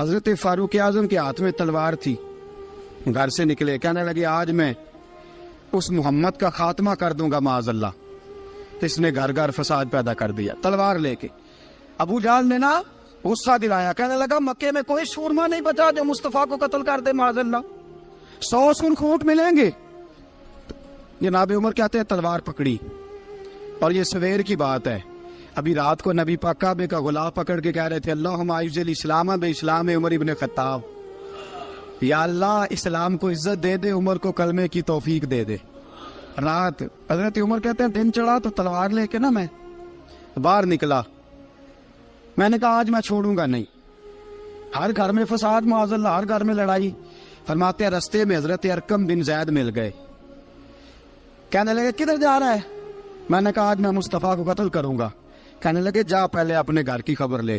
حضرت فاروق اعظم کے ہاتھ میں تلوار تھی، گھر سے نکلے، کہنے لگے آج میں اس محمد کا خاتمہ کر دوں گا معاذ اللہ، اس نے گھر گھر فساد پیدا کر دیا تلوار لے کے۔ ابو جہل نے نا غصہ دلایا، کہنے لگا مکے میں کوئی سورما نہیں بچا جو مصطفیٰ کو قتل کر دے معاذ اللہ، 100 سن کھوٹ ملیں گے۔ جناب عمر کہتے ہیں تلوار پکڑی، اور یہ سویر کی بات ہے، ابھی رات کو نبی پاک کعبے کا غلاف پکڑ کے کہہ رہے تھے اللہم اعز الاسلام باسلام عمر ابن خطاب، یا اللہ اسلام کو عزت دے دے، عمر کو کلمے کی توفیق دے دے۔ رات حضرت عمر کہتے ہیں دن چڑھا تو تلوار لے کے نا میں باہر نکلا، میں نے کہا آج میں چھوڑوں گا نہیں، ہر گھر میں فساد معاذ اللہ، ہر گھر میں لڑائی۔ فرماتے ہیں رستے میں حضرت ارقم بن زید مل گئے، کہنے لگے کدھر جا رہا ہے؟ میں نے کہا آج میں مصطفیٰ کو قتل کروں گا۔ کہنے لگے جا پہلے اپنے گھر کی خبر لے،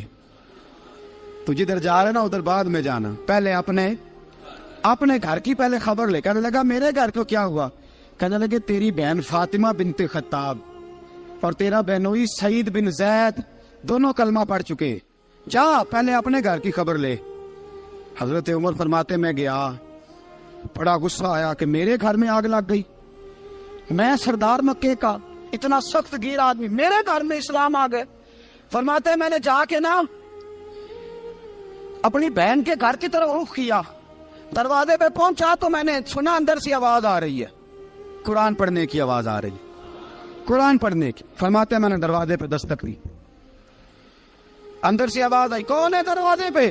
تو جدھر جا رہے نا ادھر بعد میں جانا، پہلے اپنے گھر کی پہلے خبر لے۔ کہنے لگا میرے گھر کو کیا ہوا؟ کہنے لگے تیری بہن فاطمہ بنت خطاب اور تیرا بہنوئی سعید بن زید دونوں کلمہ پڑھ چکے، جا پہلے اپنے گھر کی خبر لے۔ حضرت عمر فرماتے میں گیا، بڑا غصہ آیا کہ میرے گھر میں آگ لگ گئی، میں سردار مکے کا اتنا سخت گیر آدمی، میرے گھر میں اسلام آ گئے۔ فرماتے میں نے جا کے نا اپنی بہن کے گھر کی طرف رخ کیا، دروازے پہ پہنچا تو میں نے سنا اندر سے آواز آ رہی ہے، قرآن پڑھنے کی آواز آ رہی، قرآن پڑھنے کی۔ فرماتے میں نے دروازے پہ دستک دی، اندر سے آواز آئی کون ہے دروازے پہ؟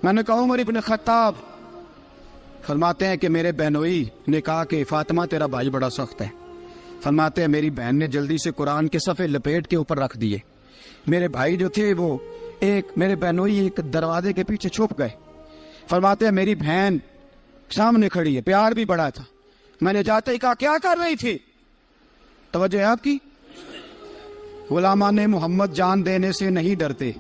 میں نے کہا عمر ابن خطاب۔ فرماتے ہیں کہ میرے بہنوئی نے کہا کہ فاطمہ تیرا بھائی بڑا سخت ہے۔ فرماتے ہیں میری بہن نے جلدی سے قرآن کے صفحے لپیٹ کے اوپر رکھ دیے، میرے بھائی جو تھے وہ میرے بہنوئی ایک دروازے کے پیچھے چھپ گئے۔ فرماتے ہیں میری بہن سامنے کھڑی ہے، پیار بھی بڑا تھا، میں نے جاتے ہی کہا کیا کر رہی تھی؟ توجہ ہے آپ کی؟ غلامان محمد جان دینے سے نہیں ڈرتے،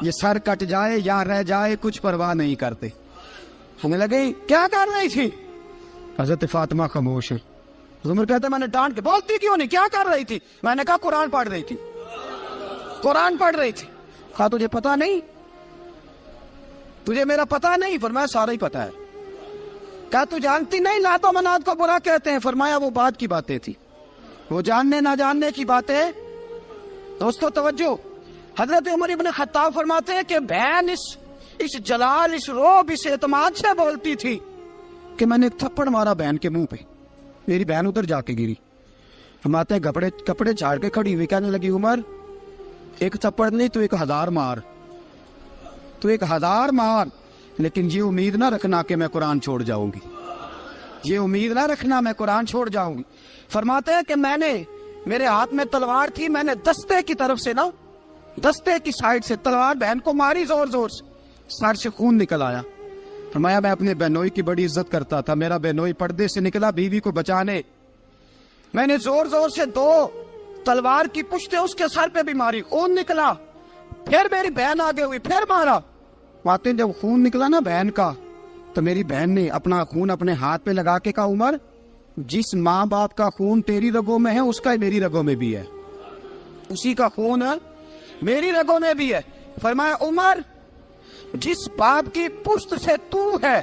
یہ سر کٹ جائے یا رہ جائے کچھ پرواہ نہیں کرتے۔ ہمیں لگے کیا کر رہی تھی؟ حضرت فاطمہ خاموش ہے۔ عمر کہتا ہے میں نے ڈانٹ کے، بولتی کیوں نہیں، کیا کر رہی تھی؟ میں نے کہا قرآن پڑھ رہی تھی، قرآن پڑھ رہی تھی۔ کہا تجھے پتا نہیں، تجھے میرا پتا نہیں؟ فرمایا سارا ہی پتا ہے۔ کہا تو جانتی نہیں لات و منات کو برا کہتے ہیں؟ فرمایا وہ بات کی باتیں تھی، وہ جاننے نہ جاننے کی باتیں۔ دوستو توجہ، حضرت عمر ابن خطاب فرماتے ہیں کہ بہن اس جلال، اس روب، اس اعتماد سے بولتی تھی کہ میں نے ایک تھپڑ مارا بہن کے منہ پہ، میری بہن ادھر جا کے گری۔ فرماتے ہیں کپڑے جھاڑ کے کھڑی ہوئی، کہنے لگی عمر ایک تھپڑ نہیں تو 1000 مار، تو 1000 مار، لیکن یہ امید نہ رکھنا کہ میں قرآن چھوڑ جاؤں گی، یہ امید نہ رکھنا میں قرآن چھوڑ جاؤں گی۔ فرماتے ہیں کہ میرے ہاتھ میں تلوار تھی، میں نے دستے کی طرف سے نا، دستے کی سائڈ سے تلوار بہن کو ماری زور زور سے، سر سے خون نکل آیا۔ فرمایا میں اپنے بہنوئی کی بڑی عزت کرتا تھا، میرا بہنوئی پردے سے نکلا بیوی کو بچانے، میں نے زور زور سے 2 تلوار کی پشتیں اس کے سر پہ بھی ماری، خون نکلا، پھر میری بہن آگے ہوئی، پھر مارا۔ واقعی جب خون نکلا نا بہن کا، تو میری بہن نے اپنا خون اپنے ہاتھ پہ لگا کے کہا عمر جس ماں باپ کا خون تیری رگوں میں ہے اس کا میری رگوں میں بھی ہے، اسی کا خون میری رگوں میں بھی ہے۔ فرمایا عمر جس باپ کی پشت سے تو ہے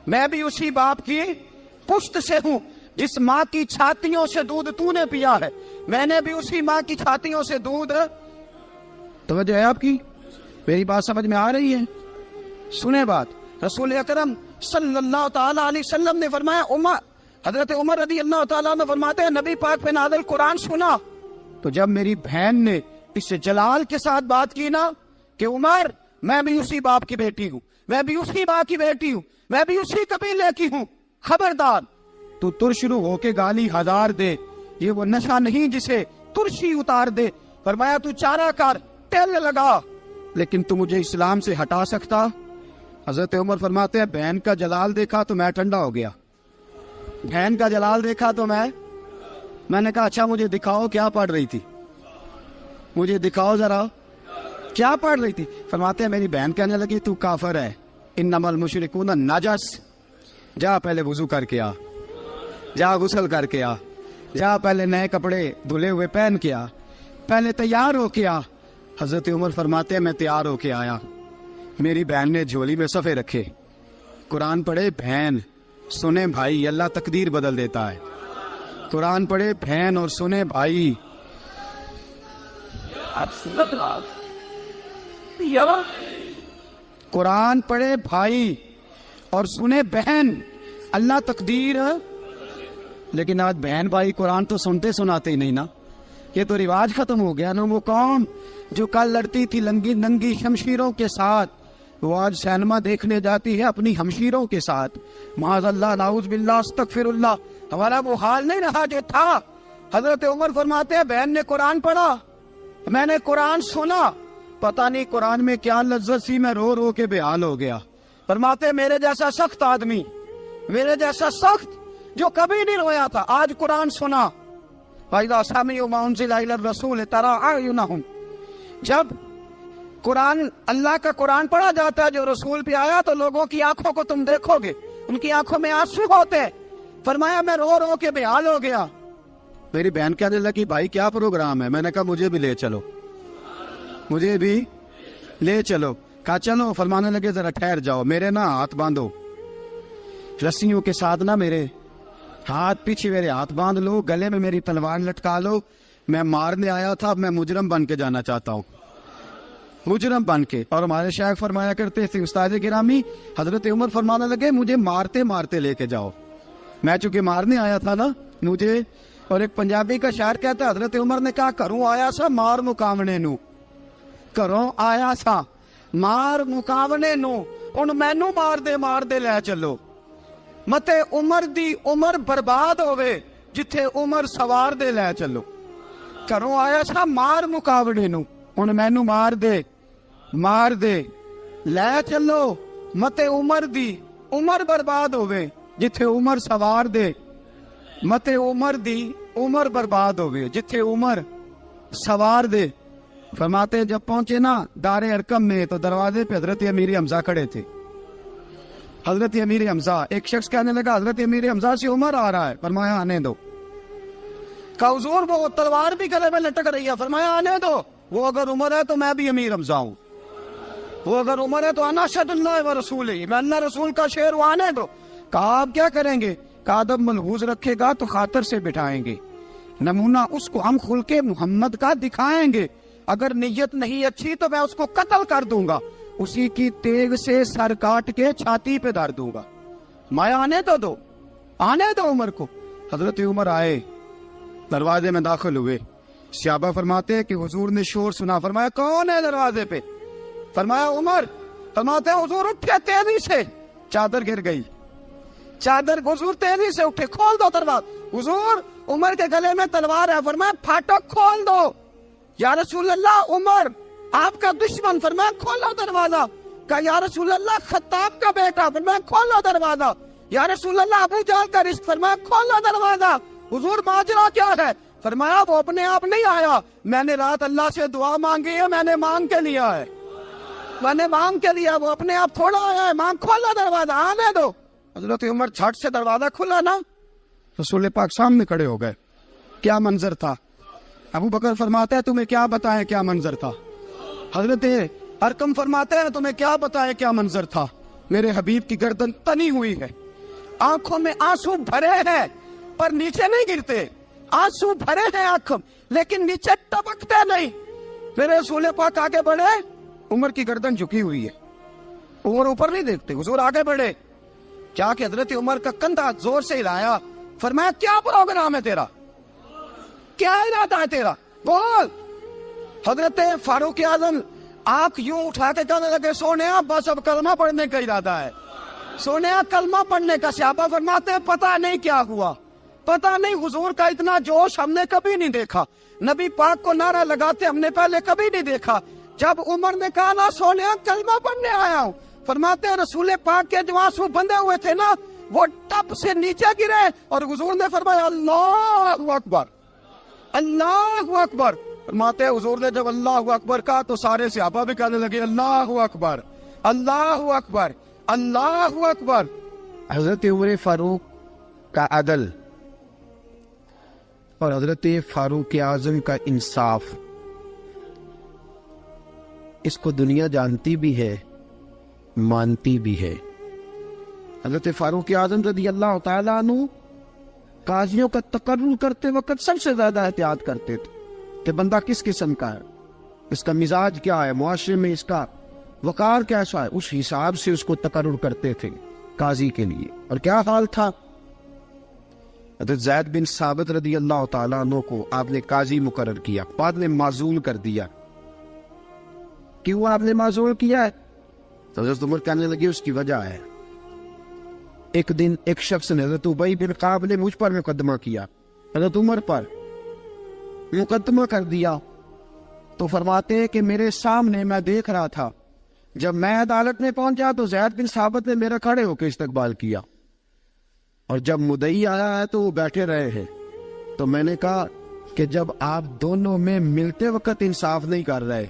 میں بھی اسی باپ کی پشت سے ہوں، جس ماں کی چھاتیوں سے دودھ تو نے پیا ہے میں نے بھی اسی ماں کی چھاتیوں سے دودھ۔ توجہ ہے آپ کی؟ میری بات سمجھ میں آ رہی ہے؟ سنیں بات، رسول اکرم صلی اللہ تعالی علیہ وسلم نے فرمایا، حضرت عمر رضی اللہ تعالیٰ عنہ فرماتے ہیں نبی پاک پہ نازل قرآن سنا تو جب میری بہن نے اس جلال کے ساتھ بات کی نا کہ عمر میں بھی اسی باپ کی بیٹی ہوں، میں بھی اسی ماں کی بیٹی ہوں، میں بھی اسی قبیلے کی ہوں، خبردار تو ترشرو ہو کے گالی 1000 دے، یہ وہ نشہ نہیں جسے ترشی اتار دے۔ فرمایا تو چارہ کر، تیل لگا، لیکن تو مجھے اسلام سے ہٹا سکتا؟ حضرت عمر فرماتے ہیں بہن کا جلال دیکھا تو میں ٹھنڈا ہو گیا، بہن کا جلال دیکھا تو میں نے کہا اچھا مجھے دکھاؤ کیا پڑھ رہی تھی، مجھے دکھاؤ ذرا کیا پڑھ رہی تھی۔ فرماتے ہیں میری بہن کہنے لگی تو کافر ہے، انما المشرکون نجس، جا پہلے وضو کر کے آ، جا غسل کر کے آ، جا پہلے نئے کپڑے دھلے ہوئے پہن کے آ، پہلے تیار ہو کے آ۔ حضرت عمر فرماتے ہیں میں تیار ہو کے آیا، میری بہن نے جھولی میں صفحے رکھے، قرآن پڑھے بہن، سنے بھائی، اللہ تقدیر بدل دیتا ہے۔ قرآن پڑھے بہن اور سنے بھائی، قرآن پڑھے بھائی اور سنے بہن، اللہ تقدیر۔ لیکن آج بہن بھائی قرآن تو سنتے سناتے ہی نہیں نا، یہ تو رواج ختم ہو گیا نا۔ وہ قوم جو کل لڑتی تھی ننگی شمشیروں کے ساتھ، وہ آج سینما دیکھنے جاتی ہے اپنی ہمشیروں کے ساتھ۔ معاذ اللہ، نعوذ باللہ، استغفر اللہ، ہمارا وہ حال نہیں رہا جو تھا۔ حضرت عمر فرماتے ہیں بہن نے قرآن پڑھا، میں نے قرآن سنا، پتہ نہیں قرآن میں کیا لذت سی، میں رو رو کے بے حال ہو گیا۔ فرماتے ہیں میرے جیسا سخت آدمی، میرے جیسا سخت جو کبھی نہیں رویا تھا، آج قرآن سنا۔ فَإِذَا سَمِعُوا مَا أُنزِلَ إِلَى الرَّسُولِ تَرَىٰ أَعْيُنَهُمْ، جب قرآن، اللہ کا قرآن پڑھا جاتا ہے جو رسول پہ آیا، تو لوگوں کی آنکھوں کو تم دیکھو گے، ان کی آنکھوں میں آنسو ہوتے۔ فرمایا میں رو رو کے بے حال ہو گیا۔ میری بہن کہنے لگی بھائی کیا پروگرام ہے؟ میں نے کہا مجھے بھی لے چلو، مجھے بھی لے چلو۔ کہا چلو۔ فرمانے لگے ذرا ٹھہر جاؤ، میرے نا ہاتھ باندھو رسیوں کے ساتھ، نا میرے ہاتھ پیچھے میرے ہاتھ باندھ لو، گلے میں میری تلوار لٹکا لو، میں مارنے آیا تھا، اب میں مجرم بن کے جانا چاہتا ہوں، مجرم بن کے۔ اور ہمارے شیخ فرمایا کرتے تھے استاد گرامی، حضرت عمر فرمانے لگے مجھے مارتے مارتے لے کے جاؤ، میں چونکہ مارنے آیا تھا نا مجھے۔ اور ایک پنجابی کا شاعر کہتا ہے حضرت عمر نے کہا کروں آیا سا مار مکاونے نو، کروں آیا سا مار مکاونے نو، ان مینو مار دے لے چلو، متے عمر دی عمر برباد ہوئے جتھے عمر سوار دے لے چلو۔ کروں آیا سا مار مکاونے نو، ان مینو مار دے لے چلو، متے عمر دی عمر برباد ہوئے جتھے عمر سوار دے، متے عمر دی عمر برباد ہوئے جتھے عمر سوار دے۔ فرماتے جب پہنچے نا دار ارقم میں تو دروازے پہ حضرت امیر حمزہ کھڑے تھے۔ حضرت امیر حمزہ، ایک شخص کہنے لگا حضرت امیر حمزہ سے عمر آ رہا ہے، فرمایا آنے دو۔ کہا حضور وہ تلوار بھی گلے میں لٹک رہی ہے، فرمایا آنے دو، وہ اگر عمر ہے تو میں بھی امیر حمزہ ہوں، وہ اگر عمر ہے تو انا اشہد اللہ و رسولہ، میں اللہ رسول کا شعر ہوں، آنے دو۔ کہا آپ کیا کریں گے؟ کہا ادب ملحوظ رکھے گا تو خاطر سے بٹھائیں گے، نمونہ اس کو ہم خلق محمد کا دکھائیں گے، اگر نیت نہیں اچھی تو میں اس کو قتل کر دوں گا، اسی کی تیغ سے سر کاٹ کے چھاتی پہ دھر دوں گا، میں آنے تو دو، آنے دو عمر کو۔ حضرت عمر آئے، دروازے میں داخل ہوئے، صحابہ فرماتے ہیں کہ حضور نے شور سنا، فرمایا کون ہے دروازے پہ؟ فرمایا عمر۔ فرماتے ہیں حضور اٹھے تیزی سے، چادر گر گئی، چادر، حضور تیزی سے اٹھے، کھول دو دروازہ۔ حضور عمر کے گلے میں تلوار ہے، فرمایا پھاٹک کھول دو۔ یا رسول اللہ عمر آپ کا دشمن، فرمایا کھولو دروازہ۔ کہا یا رسول اللہ خطاب کا بیٹا، فرمایا کھولو دروازہ۔ یا رسول اللہ ابو جہل کا رشت، فرمایا کھولو دروازہ۔ حضور ماجرا کیا ہے؟ فرمایا وہ اپنے آپ نہیں آیا، میں نے رات اللہ سے دعا مانگی ہے، میں نے مانگ کے لیا ہے، میں نے مانگ کے لیا، وہ اپنے آپ تھوڑا آیا ہے، مانگ، کھولو دروازہ، آنے دو۔ حضرت عمر جھٹ سے دروازہ کھلا نا، رسول پاک سامنے کھڑے ہو گئے۔ کیا منظر تھا؟ ابو بکر فرماتا ہے تمہیں کیا بتائیں کیا منظر تھا؟ حضرت ارقم فرماتے ہیں تمہیں کیا بتائیں کیا منظر تھا؟ میرے حبیب کی گردن تنی ہوئی ہے، آنکھوں میں آنسو بھرے ہیں پر نیچے نہیں گرتے، آنسو بھرے ہیں آنکھوں لیکن نیچے ٹپکتے نہیں۔ میرے رسول پاک آگے بڑھے، عمر کی گردن جھکی ہوئی ہے، عمر اوپر نہیں دیکھتے، حضور آگے بڑھے، جا کے حضرت عمر کا کندھا زور سے ہلایا، فرمایا کیا پروگرام ہے تیرا، کیا ارادہ ہے تیرا، بول۔ حضرت فاروق اعظم آنکھ یوں اٹھا کے کہنے لگے سونیا بس اب کلمہ پڑھنے کا ارادہ ہے، سونیا کلمہ پڑھنے کا۔ صحابہ فرماتے ہیں پتہ نہیں کیا ہوا، پتہ نہیں، حضور کا اتنا جوش ہم نے کبھی نہیں دیکھا، نبی پاک کو نعرہ لگاتے ہم نے پہلے کبھی نہیں دیکھا۔ جب عمر نے کہا نا سونیا کلمہ پڑھنے آیا ہوں، فرماتے ہیں رسول پاک کے جو آنسو بندے ہوئے تھے نا وہ ٹپ سے نیچے گرے، اور حضور نے فرمایا اللہ اکبر، اللہ اکبر۔ فرماتے ہیں حضور نے جب اللہ اکبر کہا تو سارے صحابہ بھی کہنے لگے اللہ اکبر، اللہ اکبر، اللہ اکبر۔ حضرت عمر فاروق کا عدل اور حضرت فاروق اعظم کا انصاف، اس کو دنیا جانتی بھی ہے مانتی بھی ہے۔ حضرت فاروق اعظم رضی اللہ تعالیٰ عنہ قاضیوں کا تقرر کرتے وقت سب سے زیادہ احتیاط کرتے تھے کہ بندہ کس قسم کا ہے، اس کا مزاج کیا ہے، معاشرے میں اس کا وقار کیسا ہے، اس حساب سے اس کو تقرر کرتے تھے قاضی کے لیے۔ اور کیا حال تھا، حضرت زید بن ثابت رضی اللہ تعالیٰ عنہ کو آپ نے قاضی مقرر کیا، بعد میں معزول کر دیا۔ کیوں آپ نے معزول کیا ہے؟ تو حضرت عمر کہنے لگے اس کی وجہ ہے، ایک دن ایک شخص نے، حضرت ابی بن کعب نے مجھ پر مقدمہ کیا، حضرت عمر پر مقدمہ کر دیا، تو فرماتے ہیں کہ میرے سامنے میں دیکھ رہا تھا، جب میں عدالت میں پہنچا تو زید بن ثابت نے میرا کھڑے ہو کے استقبال کیا، اور جب مدعی آیا ہے تو وہ بیٹھے رہے ہیں۔ تو میں نے کہا کہ جب آپ دونوں میں ملتے وقت انصاف نہیں کر رہے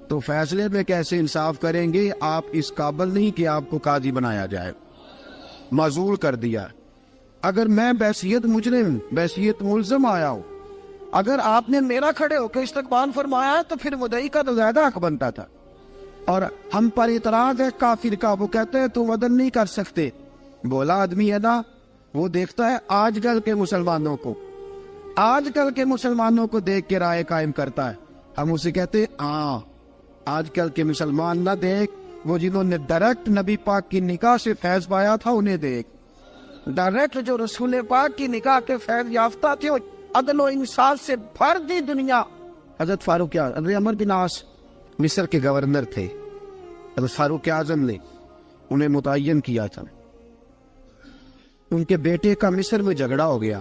تو فیصلے میں کیسے انصاف کریں گے؟ آپ اس قابل نہیں کہ آپ کو قاضی بنایا جائے، معزول کر دیا۔ اگر میں بحیثیت مجرم، بحیثیت ملزم آیا ہوں، اگر آپ نے میرا کھڑے ہو کے استقبال فرمایا ہے تو پھر مدعی کا تو زیادہ حق بنتا تھا۔ اور ہم پر اعتراض ہے کافر کا، وہ کہتے ہیں تم عدل نہیں کر سکتے۔ بولا آدمی ہے نا، وہ دیکھتا ہے آج کل کے مسلمانوں کو، آج کل کے مسلمانوں کو دیکھ کے رائے قائم کرتا ہے۔ ہم اسے کہتے ہیں ہاں آج کل کے مسلمان نہ دیکھ، وہ جنہوں نے ڈائریکٹ نبی پاک کی نکاح سے فیض پایا تھا انہیں دیکھ، ڈائریکٹ جو رسول پاک کی نکاح کے فیض یافتہ تھے، عدل و انصاف سے بھر دی دنیا۔ حضرت فاروق اعظم، حضرت عمرو بن عاص مصر کے گورنر تھے، حضرت فاروق اعظم نے انہیں متعین کیا تھا۔ ان کے بیٹے کا مصر میں جھگڑا ہو گیا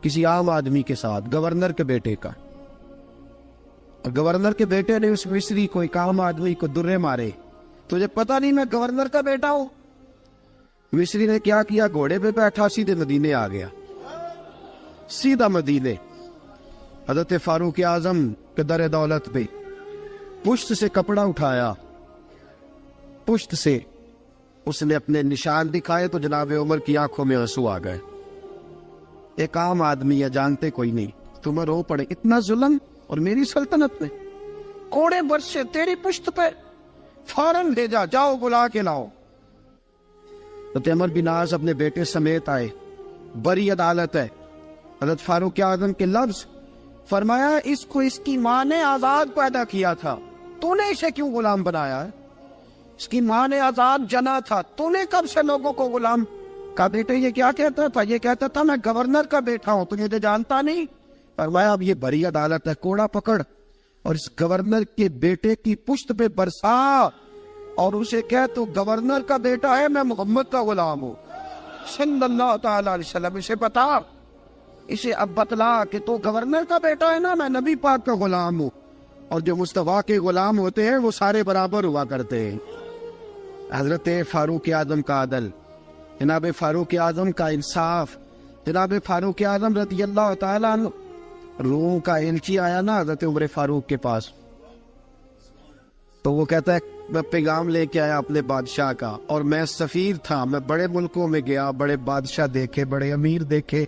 کسی عام آدمی کے ساتھ، گورنر کے بیٹے کا، اور گورنر کے بیٹے نے اس مصری کو، ایک عام آدمی کو درے مارے۔ تجھے پتہ نہیں میں گورنر کا بیٹا ہوں؟ مصری نے کیا کیا، گھوڑے پہ بیٹھا سیدھے مدینے آ گیا، سیدھا مدینے۔ حضرت فاروق اعظم کے در دولت پہ پشت سے کپڑا اٹھایا، پشت سے اس نے اپنے نشان دکھائے تو جناب عمر کی آنکھوں میں آنسو آ گئے۔ ایک عام آدمی ہے، جانتے کوئی نہیں، تمہیں رو پڑے، اتنا ظلم، اور میری سلطنت میں کوڑے برسے تیری پشت پہ، فوراً لے جا، جاؤ بلا کے لاؤ۔ حضرت عمر بن عاص اپنے بیٹے سمیت آئے، بڑی عدالت ہے، حضرت فاروق اعظم کے لفظ، فرمایا اس کو اس کی ماں نے آزاد پیدا کیا تھا، تو نے اسے کیوں غلام بنایا ہے؟ اس کی ماں نے آزاد جنا تھا، تو نے کب سے لوگوں کو غلام کا؟ بیٹے یہ کیا کہتا تھا؟ یہ کہتا تھا میں گورنر کا بیٹا ہوں، تو یہ جانتا نہیں۔ فرمایا اب یہ بڑی عدالت ہے، کوڑا پکڑ اور اس گورنر کے بیٹے کی پشت پہ برسا، اور اسے کہہ تو گورنر کا بیٹا ہے، میں محمد کا غلام ہوں صلی اللہ تعالی علیہ وسلم۔ اسے بتا، اسے اب بتلا کہ تو گورنر کا بیٹا ہے نا، میں نبی پاک کا غلام ہوں، اور جو مصطفیٰ کے غلام ہوتے ہیں وہ سارے برابر ہوا کرتے ہیں۔ حضرت فاروق اعظم کا عدل، جناب فاروق اعظم کا انصاف، جناب فاروق اعظم رضی اللہ تعالیٰ عنہ۔ روم کا ایلچی آیا نا حضرت عمر فاروق کے پاس، تو وہ کہتا ہے میں پیغام لے کے آیا اپنے بادشاہ کا، اور میں سفیر تھا، میں بڑے ملکوں میں گیا، بڑے بادشاہ دیکھے، بڑے امیر دیکھے۔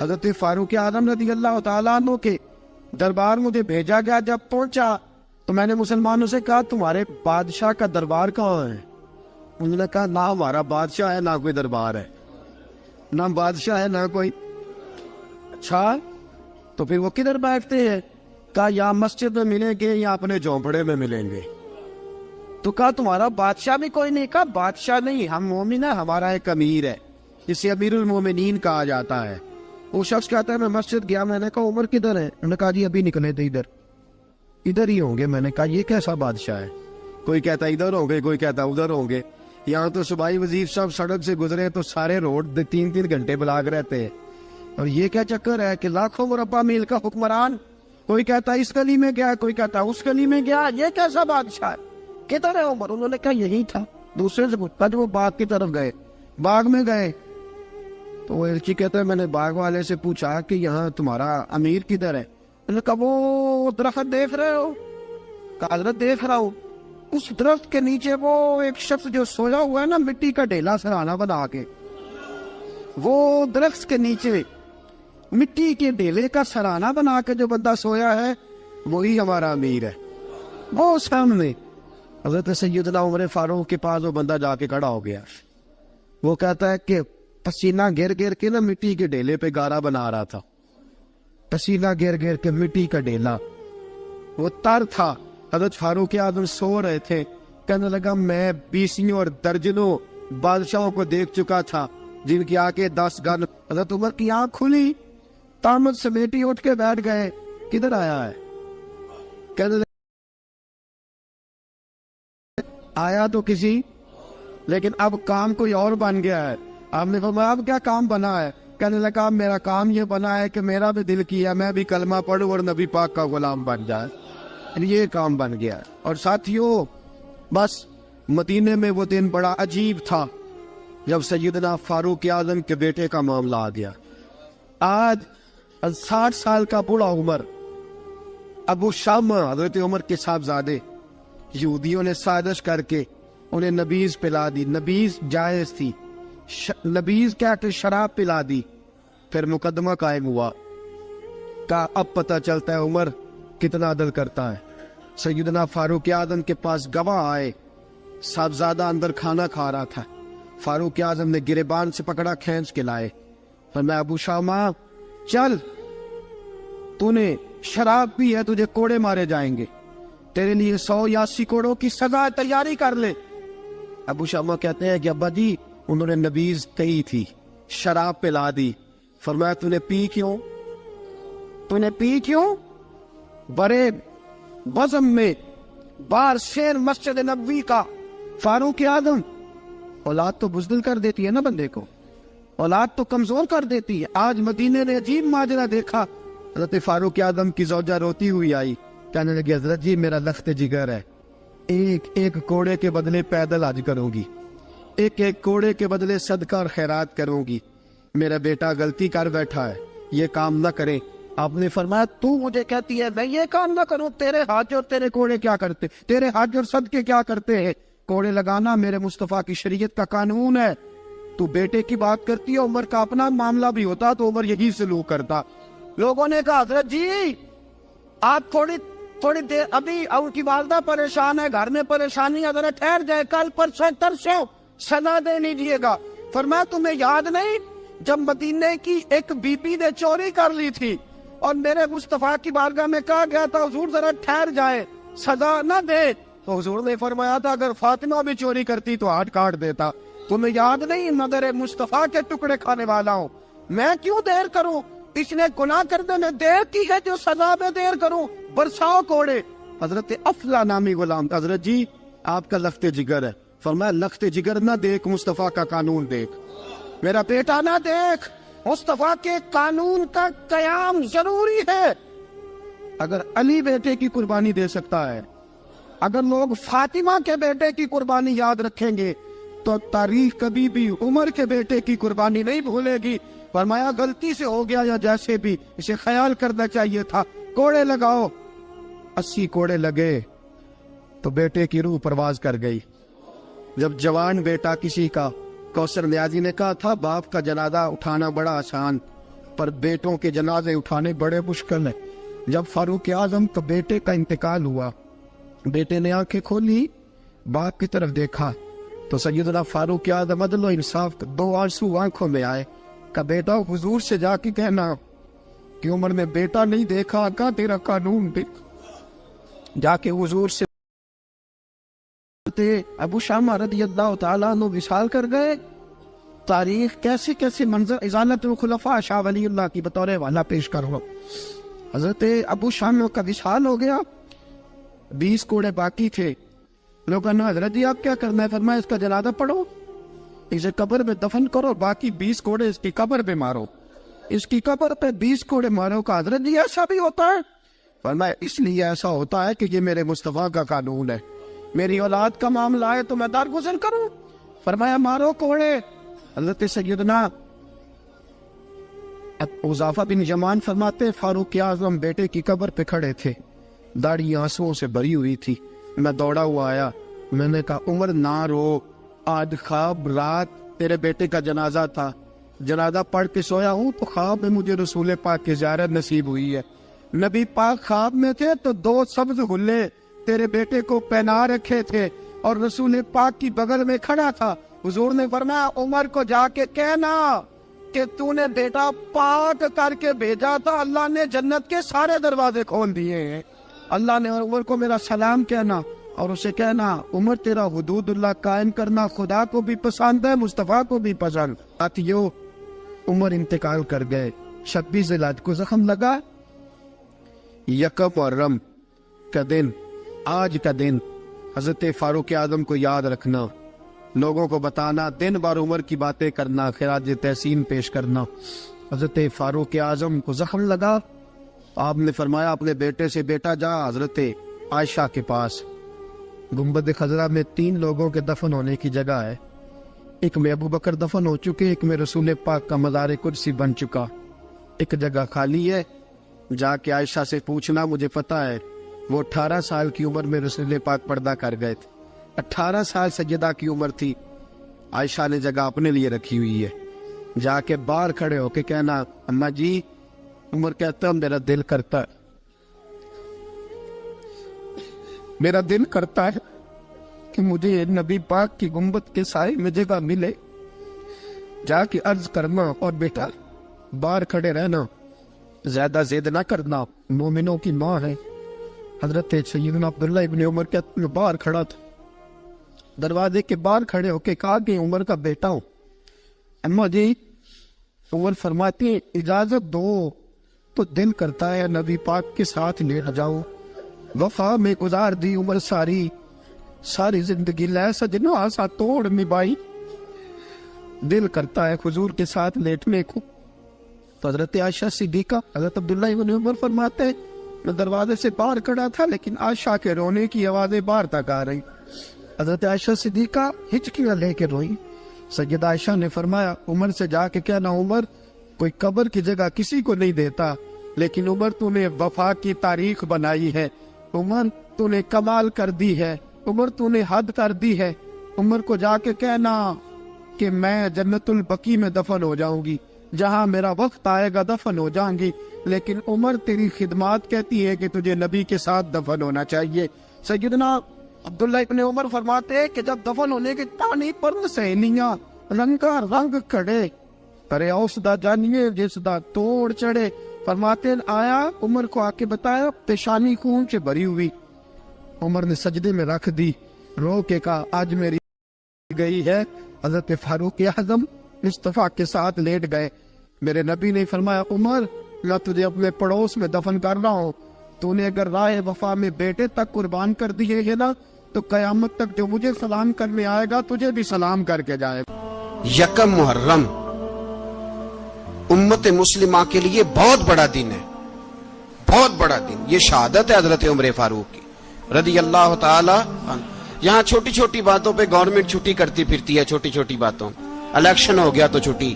حضرت فاروق اعظم رضی اللہ تعالیٰ عنہ کے دربار مجھے بھیجا گیا، جب پہنچا تو میں نے مسلمانوں سے کہا تمہارے بادشاہ کا دربار کہاں ہے؟ انہوں نے کہا نہ ہمارا بادشاہ ہے نہ کوئی دربار ہے، نہ بادشاہ ہے نہ کوئی۔ اچھا تو پھر وہ کدھر بیٹھتے ہیں؟ کہا یا مسجد میں ملیں گے یا اپنے جھونپڑے میں ملیں گے۔ تو کہا تمہارا بادشاہ بھی کوئی نہیں؟ کہا بادشاہ نہیں، ہم مومن ہیں، ہمارا ایک امیر ہے، جسے امیر المومنین کہا جاتا ہے۔ وہ شخص کہتا ہے میں مسجد گیا، میں نے کہا عمر کدھر ہے؟ انہوں نے کہا جی ابھی نکلے تھے، ادھر ہی ہوں گے۔ میں نے کہا یہ کیسا بادشاہ ہے؟ کوئی کہتا ادھر ہوں گے، کوئی کہتا ادھر ہوں گے۔ یہاں تو صوبائی وزیر صاحب سڑک سے گزرے تو سارے روڈ 3 گھنٹے بلاک رہتے ہیں، اور یہ کیا چکر ہے کہ لاکھوں مربع میل کا حکمران، کوئی کہتا اس گلی میں گیا، کوئی کہتا اس گلی میں گیا، یہ کیسا بادشاہ ہے؟ کدھر ہے عمر؟ انہوں نے کہا یہی تھا۔ دوسرے سے پوچھتا جو وہ باغ کی طرف گئے، باغ میں گئے تو وہ ایلچی کہتا ہے میں نے باغ والے سے پوچھا کہ یہاں تمہارا امیر کدھر ہے؟ انہوں نے کہا وہ درخت دیکھ رہے ہو؟ کہا حضرت دیکھ رہا ہوں۔ اس درخت کے نیچے وہ ایک شخص جو سویا ہوا ہے نا، مٹی کا ڈھیلا سرہانا بنا کے، وہ درخت کے نیچے مٹی کے ڈھیلے کا سرہانا بنا کے جو بندہ سویا ہے وہی ہمارا امیر ہے۔ وہ سامنے حضرت سیدنا عمر فاروق کے پاس وہ بندہ جا کے کھڑا ہو گیا. وہ کہتا ہے کہ پسینہ گر گر کے نا مٹی کے ڈیلے پہ گارا بنا رہا تھا. پسینہ گر گر کے مٹی کا ڈیلا وہ تر تھا. حضرت فاروق اعظم سو رہے تھے. کہنے لگا میں 20 اور درجنوں بادشاہوں کو دیکھ چکا تھا جن کی آنکھیں 10 گن. حضرت عمر کی آنکھ کھلی, تامت سمیٹی اٹھ کے بیٹھ گئے. کدھر آیا ہے؟ کہنے لگا آیا تو کسی, لیکن اب کام کوئی اور بن گیا ہے. آپ نے فرمایا اب کیا کام بنا ہے؟ کہنے لگا میرا کام یہ بنا ہے کہ میرا بھی دل کیا میں بھی کلمہ پڑھوں اور نبی پاک کا غلام بن جائے. یہ کام بن گیا. اور ساتھیوں بس مدینے میں وہ دن بڑا عجیب تھا جب سیدنا فاروق اعظم کے بیٹے کا معاملہ آ گیا. آج 60 سال کا بوڑھا عمر ابو شامہ حضرت عمر کے صاحبزادے یہودیوں نے سازش کر کے انہیں نبیذ پلا دی. نبیذ جائز تھی, نبیذ کیا کہ شراب پلا دی. پھر مقدمہ قائم ہوا. کا اب پتہ چلتا ہے عمر کتنا عدل کرتا ہے. سیدنا فاروق اعظم کے پاس گواہ آئے. صاحبزادہ اندر کھانا کھا رہا تھا. فاروق اعظم نے گریبان سے پکڑا, کھینچ کے لائے. فرمایا ابو شامہ چل, تو نے شراب پی ہے, تجھے کوڑے مارے جائیں گے, تیرے لیے 100 یا 80 کوڑوں کی سزا تیاری کر لے. ابو شامہ کہتے ہیں کہ ابا جی انہوں نے نبیذ کہی تھی, شراب پلا دی. فرمایا تو نے پی کیوں؟ تو نے پی کیوں؟ بڑے بزم میں بار شیر مسجد نبوی کا فاروق اعظم. اولاد تو بزدل کر دیتی ہے نا بندے کو, اولاد تو کمزور کر دیتی ہے. آج مدینے نے عجیب ماجرا دیکھا. حضرت فاروق اعظم کی زوجہ روتی ہوئی آئی, کہنے لگی حضرت جی میرا لخت جگر ہے, ایک کوڑے کے بدلے پیدل حج کروں گی, ایک کوڑے کے بدلے صدقہ اور خیرات کروں گی. میرا بیٹا غلطی کر بیٹھا ہے, یہ کام نہ کرے. آپ نے فرمایا تو مجھے کہتی ہے میں یہ کام نہ کروں؟ تیرے حج اور تیرے کوڑے کیا کرتے, تیرے حج اور صدقے کیا کرتے ہیں؟ کوڑے لگانا میرے مصطفیٰ کی شریعت کا قانون ہے. تو بیٹے کی بات کرتی ہے, عمر کا اپنا معاملہ بھی ہوتا تو عمر یہی سلوک کرتا. لوگوں نے کہا حضرت جی آپ تھوڑی دیر, ابھی ان کی والدہ پریشان ہے, گھر میں پریشانی, حضرت ٹھہر جائے, کل پرسوں ترسوں سزا دے لیجیے گا. فرمایا تمہیں یاد نہیں جب مدینے کی ایک بی بی نے چوری کر لی تھی اور میرے مصطفیٰ کی بارگاہ میں کہا گیا تھا حضور ذرا ٹھہر جائے, سزا نہ دے, تو حضور نے فرمایا تھا اگر فاطمہ بھی چوری کرتی تو ہاتھ کاٹ دیتا. تمہیں یاد نہیں مدر مصطفیٰ کے ٹکڑے کھانے والا ہوں, میں کیوں دیر کروں؟ اس نے گناہ کرنے میں دیر کی ہے جو سزا میں دیر کروں, برساؤ کوڑے. حضرت افلا نامی غلام, حضرت جی آپ کا لخت جگر ہے. فرمایا لخت جگر نہ دیکھ, مصطفیٰ کا قانون دیکھ. میرا بیٹا نہ دیکھ, مصطفیٰ کے قانون کا قیام ضروری ہے. اگر علی بیٹے کی قربانی دے سکتا ہے, اگر لوگ فاطمہ کے بیٹے کی قربانی یاد رکھیں گے تو تاریخ کبھی بھی عمر کے بیٹے کی قربانی نہیں بھولے گی. فرمایا غلطی سے ہو گیا یا جیسے بھی, اسے خیال کرنا چاہیے تھا. کوڑے لگاؤ. 80 کوڑے لگے تو بیٹے کی روح پرواز کر گئی. جب جوان بیٹا کسی کا, کوثر نیازی نے کہا تھا باپ کا جنازہ اٹھانا بڑا آسان پر بیٹوں کے جنازے اٹھانے بڑے مشکل ہیں. جب فاروق اعظم کا بیٹے کا انتقال ہوا, بیٹے نے آنکھیں کھولی, باپ کی طرف دیکھا تو سیدنا فاروق اعظم عدل و انصاف 2 آنسو آنکھوں میں آئے. کہ بیٹا حضور سے جا کے کہنا کہ عمر نے بیٹا نہیں دیکھا, کا تیرا قانون دیکھ. جا کے حضور سے ابو شامہ رضی اللہ تعالیٰ عنہ وصال کر گئے. تاریخ کیسے کیسے منظر ازالت الخلفاء شاہ ولی اللہ کی بطور والا پیش کرو. حضرت ابو شامہ کا وصال ہو گیا, 20 کوڑے باقی تھے. لوگوں نے حضرت جی آپ کیا کرنا ہے؟ فرمایا اس کا جنازہ پڑھو, اسے قبر میں دفن کرو, باقی 20 کوڑے اس کی قبر پہ مارو, اس کی قبر پہ 20 کوڑے مارو. کا حضرت جی ایسا بھی ہوتا ہے؟ فرمایا اس لیے ایسا ہوتا ہے کہ یہ میرے مصطفیٰ کا قانون ہے. میری اولاد کا معاملہ ہے تو میں درگزر کروں. فرمایا مارو کوڑے. حضرت سیدنا حذیفہ بن یمان فرماتے فاروق اعظم بیٹے کی قبر پہ کھڑے تھے, داڑھی آنسوؤں سے بھری ہوئی تھی. میں دوڑا ہوا آیا, میں نے کہا عمر نہ رو, آج خواب رات تیرے بیٹے کا جنازہ تھا, جنازہ پڑھ کے سویا ہوں تو خواب میں مجھے رسول پاک کی زیارت نصیب ہوئی ہے. نبی پاک خواب میں تھے تو 2 سبز غلے تیرے بیٹے کو پہنا رکھے تھے اور رسول پاک کی بغل میں کھڑا تھا. حضور نے فرمایا عمر کو جا کے کہنا کہ تو نے بیٹا پاک کر کے بھیجا تھا, اللہ نے جنت کے سارے دروازے کھول دیے ہیں. اللہ نے عمر کو میرا سلام کہنا اور اسے کہنا عمر تیرا حدود اللہ قائم کرنا خدا کو بھی پسند ہے, مصطفیٰ کو بھی پسند. ساتھیو عمر انتقال کر گئے. 26 ذوالحج کو زخم لگا. یکم محرم کا دن, آج کا دن حضرت فاروق اعظم کو یاد رکھنا, لوگوں کو بتانا, دن بار عمر کی باتیں کرنا, خراج تحسین پیش کرنا. حضرت فاروق اعظم کو زخم لگا. آپ نے فرمایا اپنے بیٹے سے بیٹا جا حضرت عائشہ کے پاس. گنبد خضرا میں 3 لوگوں کے دفن ہونے کی جگہ ہے. ایک میں ابو بکر دفن ہو چکے, ایک میں رسول پاک کا مزار قدسی بن چکا, ایک جگہ خالی ہے. جا کے عائشہ سے پوچھنا, مجھے پتہ ہے وہ 18 سال کی عمر میں رسول پاک پردہ کر گئے تھے. 18 سال سیدہ کی عمر تھی. عائشہ نے جگہ اپنے لیے رکھی ہوئی ہے. جا کے باہر کھڑے ہو کے کہنا اماں جی, عمر کہتا ہے میرا دل کرتا ہے, میرا دل کرتا ہے کہ مجھے نبی پاک کی گنبد کے سائے میں جگہ ملے. جا کے عرض کرنا اور بیٹا باہر کھڑے رہنا, زیادہ زید نہ کرنا, مومنوں کی ماں ہے. حضرت سیدنا عبداللہ ابن عمر کے باہر کھڑا تھا, دروازے کے باہر کھڑے ہو کے کہا کہ عمر کا بیٹا ہوں. اماں جی, عمر فرماتی اجازت دو تو دل کرتا ہے نبی پاک کے ساتھ لیٹ جاؤں. وفا میں گزار دی عمر ساری زندگی لے سجنو آسا توڑ نبھائی, دل کرتا ہے حضور کے ساتھ لیٹنے کو. تو حضرت عائشہ صدیقہ, حضرت عبداللہ ابن عمر فرماتے ہیں میں دروازے سے باہر کھڑا تھا لیکن عائشہ کے رونے کی آوازیں باہر تک آ رہی. حضرت عائشہ صدیقہ ہچکیاں لے کے روئی. سیدہ عائشہ نے فرمایا عمر سے جا کے کہنا عمر کوئی قبر کی جگہ کسی کو نہیں دیتا, لیکن عمر تو نے وفا کی تاریخ بنائی ہے, عمر تو نے کمال کر دی ہے, عمر تو نے حد کر دی ہے. عمر کو جا کے کہنا کہ میں جنت البقیع میں دفن ہو جاؤں گی, جہاں میرا وقت آئے گا دفن ہو جاؤں گی, لیکن عمر تیری خدمات کہتی ہے کہ تجھے نبی کے ساتھ دفن ہونا چاہیے. سیدنا عبداللہ ابن عمر فرماتے ہیں کہ جب دفن ہونے کی تانی پر سہیلیاں رنگا رنگ کھڑے, کرے اوس دا جانیے جس دا توڑ چڑھے. فرماتے ہیں آیا عمر کو آ کے بتایا پیشانی خون سے بھری ہوئی. عمر نے سجدے میں رکھ دی, رو کے کہا آج میری گئی ہے. حضرت فاروق اعظم مصطفیٰ کے ساتھ لیٹ گئے. میرے نبی نے فرمایا عمر میں تجھے اپنے پڑوس میں دفن کر رہا ہوں, تو نے اگر راہ وفا میں بیٹے تک قربان کر دیے ہے نا تو قیامت تک جو مجھے سلام کرنے آئے گا تجھے بھی سلام کر کے جائے گا. یکم محرم امت مسلمہ کے لیے بہت بڑا دن ہے, بہت بڑا دن. یہ شہادت ہے حضرت عمر فاروق کی رضی اللہ تعالی. یہاں چھوٹی چھوٹی باتوں پہ گورنمنٹ چھٹی کرتی پھرتی ہے, چھوٹی چھوٹی باتوں. الیکشن ہو گیا تو چھٹی,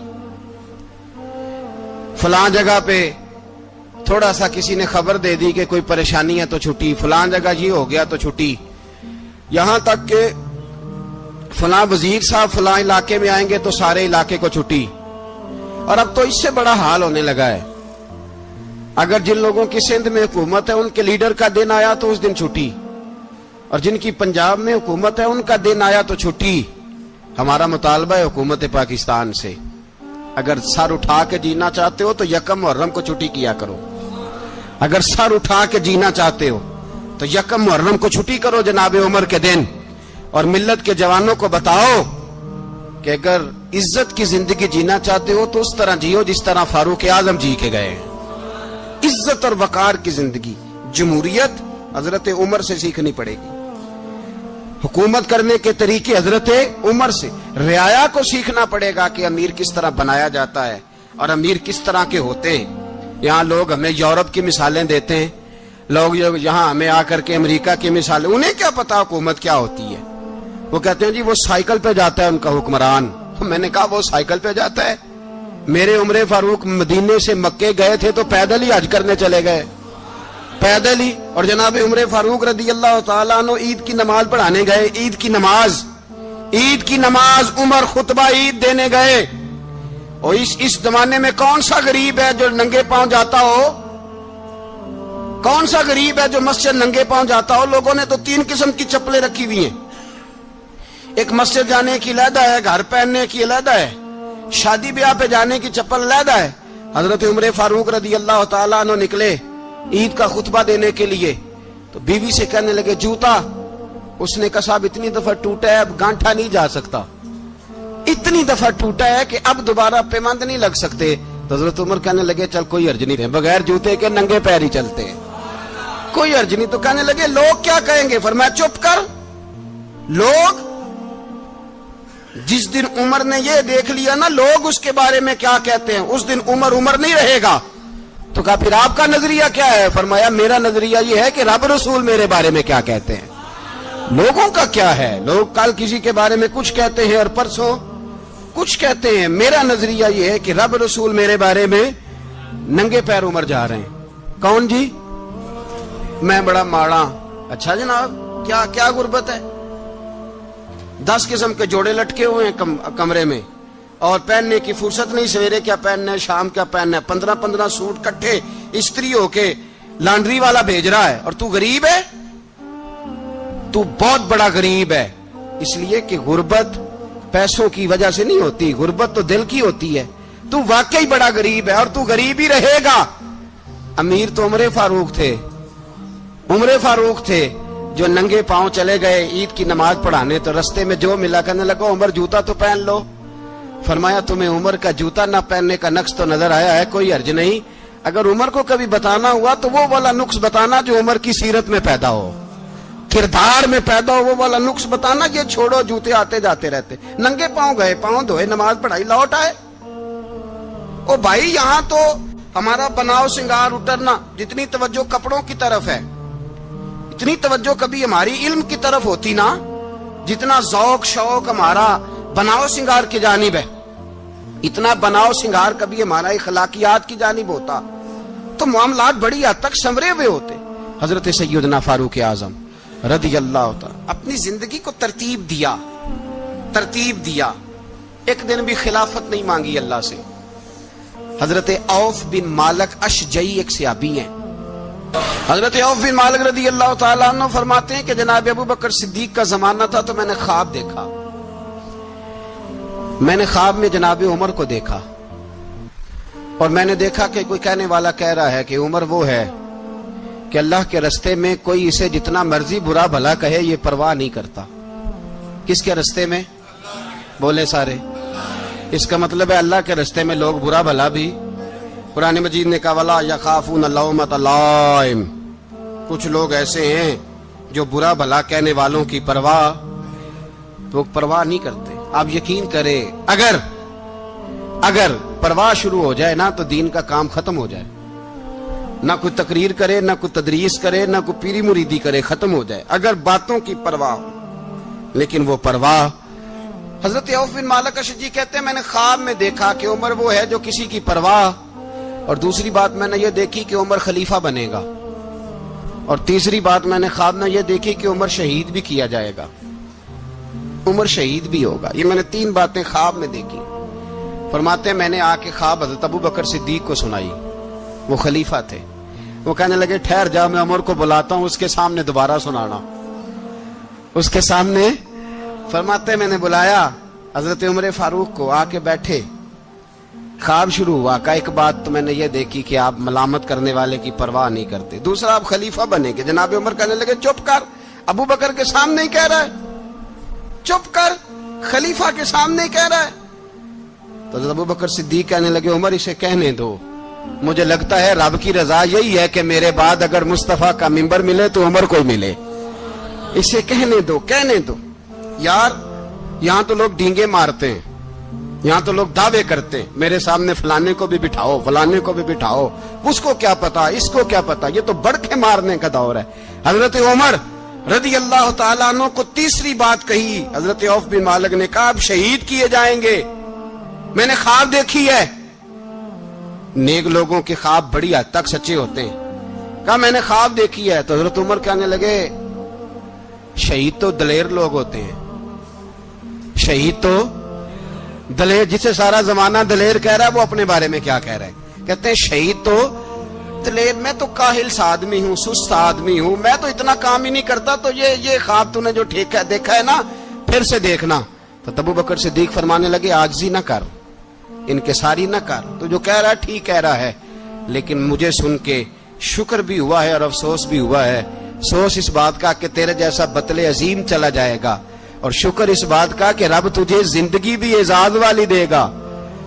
فلاں جگہ پہ تھوڑا سا کسی نے خبر دے دی کہ کوئی پریشانی ہے تو چھٹی, فلاں جگہ یہ ہو گیا تو چھٹی. یہاں تک کہ فلاں وزیر صاحب فلاں علاقے میں آئیں گے تو سارے علاقے کو چھٹی. اور اب تو اس سے بڑا حال ہونے لگا ہے, اگر جن لوگوں کی سندھ میں حکومت ہے ان کے لیڈر کا دن آیا تو اس دن چھٹی, اور جن کی پنجاب میں حکومت ہے ان کا دن آیا تو چھٹی. ہمارا مطالبہ ہے حکومت پاکستان سے, اگر سر اٹھا کے جینا چاہتے ہو تو یکم محرم کو چھٹی کیا کرو. اگر سر اٹھا کے جینا چاہتے ہو تو یکم محرم کو چھٹی کرو جناب عمر کے دن. اور ملت کے جوانوں کو بتاؤ کہ اگر عزت کی زندگی جینا چاہتے ہو تو اس طرح جیو جس طرح فاروق اعظم جی کے گئے. عزت اور وقار کی زندگی, جمہوریت حضرت عمر سے سیکھنی پڑے گی. حکومت کرنے کے طریقے حضرت عمر سے, رعایا کو سیکھنا پڑے گا کہ امیر کس طرح بنایا جاتا ہے اور امیر کس طرح کے ہوتے ہیں. یہاں لوگ ہمیں یورپ کی مثالیں دیتے ہیں, لوگ یہاں ہمیں آ کر کے امریکہ کی مثالیں, انہیں کیا پتا حکومت کیا ہوتی ہے. وہ کہتے ہیں جی وہ سائیکل پہ جاتا ہے ان کا حکمران. میں نے کہا وہ سائیکل پہ جاتا ہے, میرے عمر فاروق مدینے سے مکے گئے تھے تو پیدل ہی حج کرنے چلے گئے, پیدل ہی. اور جناب عمر فاروق رضی اللہ تعالیٰ عنہ عید کی نماز پڑھانے گئے, عید کی نماز عمر خطبہ عید دینے گئے. اور اس زمانے میں کون سا غریب ہے جو ننگے پاؤں جاتا ہو؟ کون سا غریب ہے جو مسجد ننگے پاؤں جاتا ہو؟ لوگوں نے تو 3 قسم کی چپلیں رکھی ہوئی ہیں، ایک مسجد جانے کی علیحدہ ہے، گھر پہننے کی علیحدہ ہے، شادی بیاہ پہ جانے کی چپل علیحدہ ہے۔ حضرت عمر فاروق رضی اللہ تعالیٰ عنہ نکلے عید کا خطبہ دینے کے لیے، تو بیوی سے کہنے لگے جوتا، اس نے کہا صاحب اتنی دفعہ ٹوٹا ہے اب گانٹھا نہیں جا سکتا، اتنی دفعہ ٹوٹا ہے کہ اب دوبارہ پیمند نہیں لگ سکتے۔ تو حضرت عمر کہنے لگے چل کوئی حرج نہیں ہے، بغیر جوتے کے ننگے پیر ہی چلتے ہیں، کوئی حرج نہیں۔ تو کہنے لگے لوگ کیا کہیں گے؟ فرمایا چپ کر، لوگ جس دن عمر نے یہ دیکھ لیا نا لوگ اس کے بارے میں کیا کہتے ہیں، اس دن عمر نہیں رہے گا۔ تو کہا پھر آپ کا نظریہ کیا ہے؟ فرمایا میرا نظریہ یہ ہے کہ رب رسول میرے بارے میں کیا کہتے ہیں، لوگوں کا کیا ہے؟ لوگ کل کسی کے بارے میں کچھ کہتے ہیں اور پرسوں کچھ کہتے ہیں، میرا نظریہ یہ ہے کہ رب رسول میرے بارے میں ننگے پیر عمر جا رہے ہیں۔ کون جی؟ میں بڑا ماڑا۔ اچھا جناب، کیا غربت ہے؟ 10 قسم کے جوڑے لٹکے ہوئے ہیں کمرے میں، اور پہننے کی فرصت نہیں، سویرے کیا پہننا ہے شام کیا پہننا ہے، 15 سوٹ کٹھے استری ہو کے لانڈری والا بھیج رہا ہے، اور تو غریب ہے، تو بہت بڑا غریب ہے۔ اس لیے کہ غربت پیسوں کی وجہ سے نہیں ہوتی، غربت تو دل کی ہوتی ہے۔ تو واقعی بڑا غریب ہے اور تو غریب ہی رہے گا۔ امیر تو عمر فاروق تھے جو ننگے پاؤں چلے گئے عید کی نماز پڑھانے، تو رستے میں جو ملا کہنے لگا عمر جوتا تو پہن لو۔ فرمایا تمہیں عمر کا جوتا نہ پہننے کا نقص تو نظر آیا ہے، کوئی حرج نہیں، اگر عمر کو کبھی بتانا ہوا تو وہ والا نقص بتانا جو عمر کی سیرت میں پیدا ہو، کردار میں پیدا ہو، وہ والا نقص بتانا، یہ چھوڑو جوتے آتے جاتے رہتے۔ ننگے پاؤں گئے، پاؤں دھوئے، نماز پڑھائی، لوٹ آئے۔ او بھائی یہاں تو ہمارا بناؤ سنگار اترنا، جتنی توجہ کپڑوں کی طرف ہے اتنی توجہ کبھی ہماری علم کی طرف ہوتی نا، جتنا ذوق شوق ہمارا بناؤ سنگار کی جانب ہے، اتنا بناؤ سنگار کبھی ہمارا اخلاقیات کی جانب ہوتا تو معاملات بڑی حد تک سنورے ہوئے ہوتے۔ حضرت سیدنا فاروق اعظم رضی اللہ تعالی اپنی زندگی کو ترتیب دیا، ایک دن بھی خلافت نہیں مانگی اللہ سے۔ حضرت عوف بن مالک اشجعی ایک صحابی ہیں، حضرت عوف بن مالک رضی اللہ تعالیٰ عنہ فرماتے ہیں کہ جناب ابو بکر صدیق کا زمانہ تھا تو میں نے خواب دیکھا، میں نے خواب میں جناب عمر کو دیکھا، اور میں نے دیکھا کہ کوئی کہنے والا کہہ رہا ہے کہ عمر وہ ہے کہ اللہ کے رستے میں کوئی اسے جتنا مرضی برا بھلا کہے یہ پرواہ نہیں کرتا۔ کس کے رستے میں؟ بولے سارے۔ اس کا مطلب ہے اللہ کے رستے میں لوگ برا بھلا بھی، قرآن مجید نے کہا وَلَا يَخَافُونَ لَوْمَةَ لَائِمٍ، کچھ لوگ ایسے ہیں جو برا بھلا کہنے والوں کی پرواہ نہیں کرتے۔ آپ یقین کریں اگر پرواہ شروع ہو جائے نا تو دین کا کام ختم ہو جائے، نہ کوئی تقریر کرے، نہ کوئی تدریس کرے، نہ کوئی پیری مریدی کرے، ختم ہو جائے اگر باتوں کی پرواہ ہو۔ لیکن وہ پرواہ، حضرت عوف بن مالک اشجعی کہتے ہیں میں نے خواب میں دیکھا کہ عمر وہ ہے جو کسی کی پرواہ، اور دوسری بات میں نے یہ دیکھی کہ عمر خلیفہ بنے گا، اور تیسری بات میں نے خواب میں یہ دیکھی کہ عمر شہید بھی کیا جائے گا، عمر شہید بھی ہوگا۔ یہ میں نے 3 باتیں خواب میں دیکھی۔ فرماتے ہیں میں نے آ کے خواب حضرت ابو بکر صدیق کو سنائی، وہ خلیفہ تھے، وہ کہنے لگے ٹھہر جا میں عمر کو بلاتا ہوں، اس کے سامنے دوبارہ سنانا، اس کے سامنے۔ فرماتے ہیں میں نے بلایا حضرت عمر فاروق کو، آ کے بیٹھے، خواب شروع ہوا۔ کہ ایک بات تو میں نے یہ دیکھی کہ آپ ملامت کرنے والے کی پرواہ نہیں کرتے، دوسرا آپ خلیفہ بنے گے۔ جناب عمر کہنے لگے چپ کر، ابو بکر کے سامنے ہی کہہ رہا ہے، چپ کر، خلیفہ کے سامنے ہی کہہ رہا ہے۔ تو حضرت ابو بکر صدیق کہنے لگے عمر اسے کہنے دو، مجھے لگتا ہے رب کی رضا یہی ہے کہ میرے بعد اگر مصطفیٰ کا منبر ملے تو عمر کو ملے، اسے کہنے دو۔ یار یہاں تو لوگ ڈینگے مارتے ہیں، یہاں تو لوگ دعوے کرتے ہیں میرے سامنے فلانے کو بھی بٹھاؤ، فلانے کو بھی بٹھاؤ، اس کو کیا پتا، اس کو کیا پتا، یہ تو بڑکے مارنے کا دور ہے۔ حضرت عمر رضی اللہ تعالیٰ عنہ کو تیسری بات کہی، حضرت عوف بن مالک نے کہا اب شہید کیے جائیں گے، میں نے خواب دیکھی ہے۔ نیک لوگوں کے خواب بڑی حد تک سچے ہوتے ہیں۔ کہا میں نے خواب دیکھی ہے۔ تو حضرت عمر کہنے لگے شہید تو دلیر لوگ ہوتے ہیں، شہید تو دلیر، جسے سارا زمانہ دلیر کہہ رہا ہے وہ اپنے بارے میں کیا کہہ رہا ہے؟ کہتے ہیں شہید تو پتلے، میں تو کاہل سا آدمی ہوں، سست آدمی ہوں، میں تو اتنا کام ہی نہیں کرتا، تو یہ خواب تو نے جو دیکھا ہے نا پھر سے دیکھنا۔ تو ابو بکر صدیق فرمانے لگے عاجزی نہ کر، انکساری نہ کر، تو جو کہہ رہا ہے ٹھیک کہہ رہا ہے، لیکن مجھے سن کے شکر بھی ہوا ہے اور افسوس بھی ہوا ہے۔ افسوس اس بات کا کہ تیرے جیسا بطل عظیم چلا جائے گا، اور شکر اس بات کا کہ رب تجھے زندگی بھی اعزاز والی دے گا،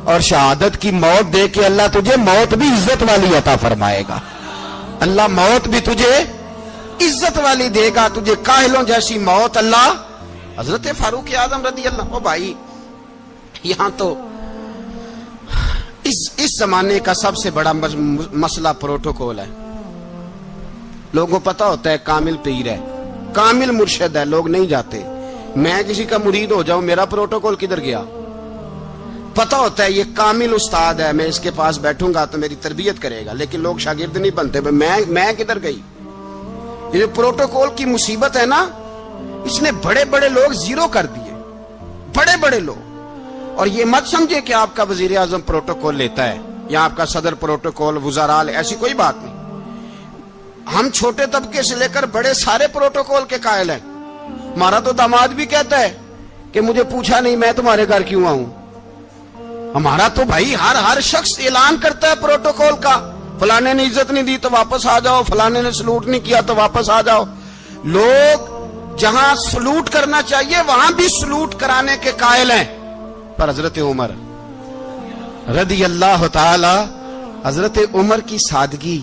اور شہادت کی موت دے کے اللہ تجھے موت بھی عزت والی عطا فرمائے گا۔ اللہ موت بھی تجھے عزت والی دے گا، تجھے کاہلوں جیسی موت اللہ۔ حضرت فاروق اعظم رضی اللہ، او بھائی یہاں تو اس زمانے کا سب سے بڑا مسئلہ پروٹوکول ہے۔ لوگوں کو پتا ہوتا ہے کامل پیر ہے، کامل مرشد ہے، لوگ نہیں جاتے۔ میں کسی کا مرید ہو جاؤں، میرا پروٹوکول کدھر گیا؟ پتا ہوتا ہے یہ کامل استاد ہے، میں اس کے پاس بیٹھوں گا تو میری تربیت کرے گا، لیکن لوگ شاگرد نہیں بنتے۔ میں کدھر گئی؟ یہ پروٹوکول کی مصیبت ہے نا، اس نے بڑے بڑے لوگ زیرو کر دیے، بڑے بڑے لوگ۔ اور یہ مت سمجھے کہ آپ کا وزیر اعظم پروٹوکول لیتا ہے یا آپ کا صدر پروٹوکول، وزراء، ایسی کوئی بات نہیں۔ ہم چھوٹے طبقے سے لے کر بڑے سارے پروٹوکول کے قائل ہیں۔ ہمارا تو داماد بھی کہتا ہے کہ مجھے پوچھا نہیں میں تمہارے گھر کیوں آؤں۔ ہمارا تو بھائی ہر شخص اعلان کرتا ہے پروٹوکول کا، فلانے نے عزت نہیں دی تو واپس آ جاؤ، فلانے نے سلوٹ نہیں کیا تو واپس آ جاؤ۔ لوگ جہاں سلوٹ کرنا چاہیے وہاں بھی سلوٹ کرانے کے قائل ہیں۔ پر حضرت عمر رضی اللہ تعالی، حضرت عمر کی سادگی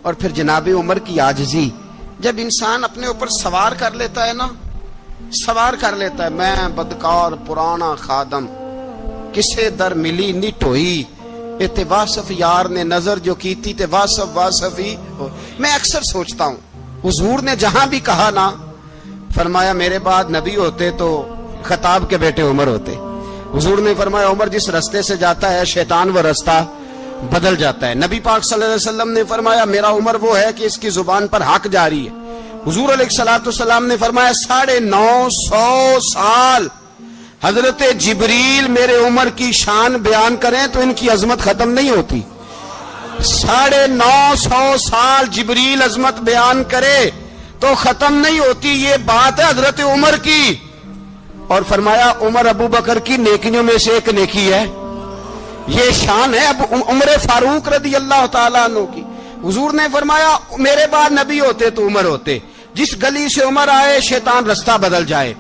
اور پھر جناب عمر کی عاجزی، جب انسان اپنے اوپر سوار کر لیتا ہے نا، سوار کر لیتا ہے، میں بدکار پرانا خادم، کسے در ملی نٹ ہوئی، تے واصف یار نے نظر جو کی تھی تے واصف ہی۔ میں اکثر سوچتا ہوں حضور نے جہاں بھی کہا نا، فرمایا میرے بعد نبی ہوتے تو خطاب کے بیٹے عمر ہوتے۔ حضور نے فرمایا عمر جس رستے سے جاتا ہے شیطان وہ رستہ بدل جاتا ہے۔ نبی پاک صلی اللہ علیہ وسلم نے فرمایا میرا عمر وہ ہے کہ اس کی زبان پر حق جاری ہے۔ حضور علیہ الصلوۃ والسلام نے فرمایا 950 سال حضرت جبریل میرے عمر کی شان بیان کریں تو ان کی عظمت ختم نہیں ہوتی۔ 950 سال جبریل عظمت بیان کرے تو ختم نہیں ہوتی۔ یہ بات ہے حضرت عمر کی، اور فرمایا عمر ابو بکر کی نیکیوں میں سے ایک نیکی ہے، یہ شان ہے اب عمر فاروق رضی اللہ تعالیٰ عنہ کی۔ حضور نے فرمایا میرے بعد نبی ہوتے تو عمر ہوتے، جس گلی سے عمر آئے شیطان رستہ بدل جائے۔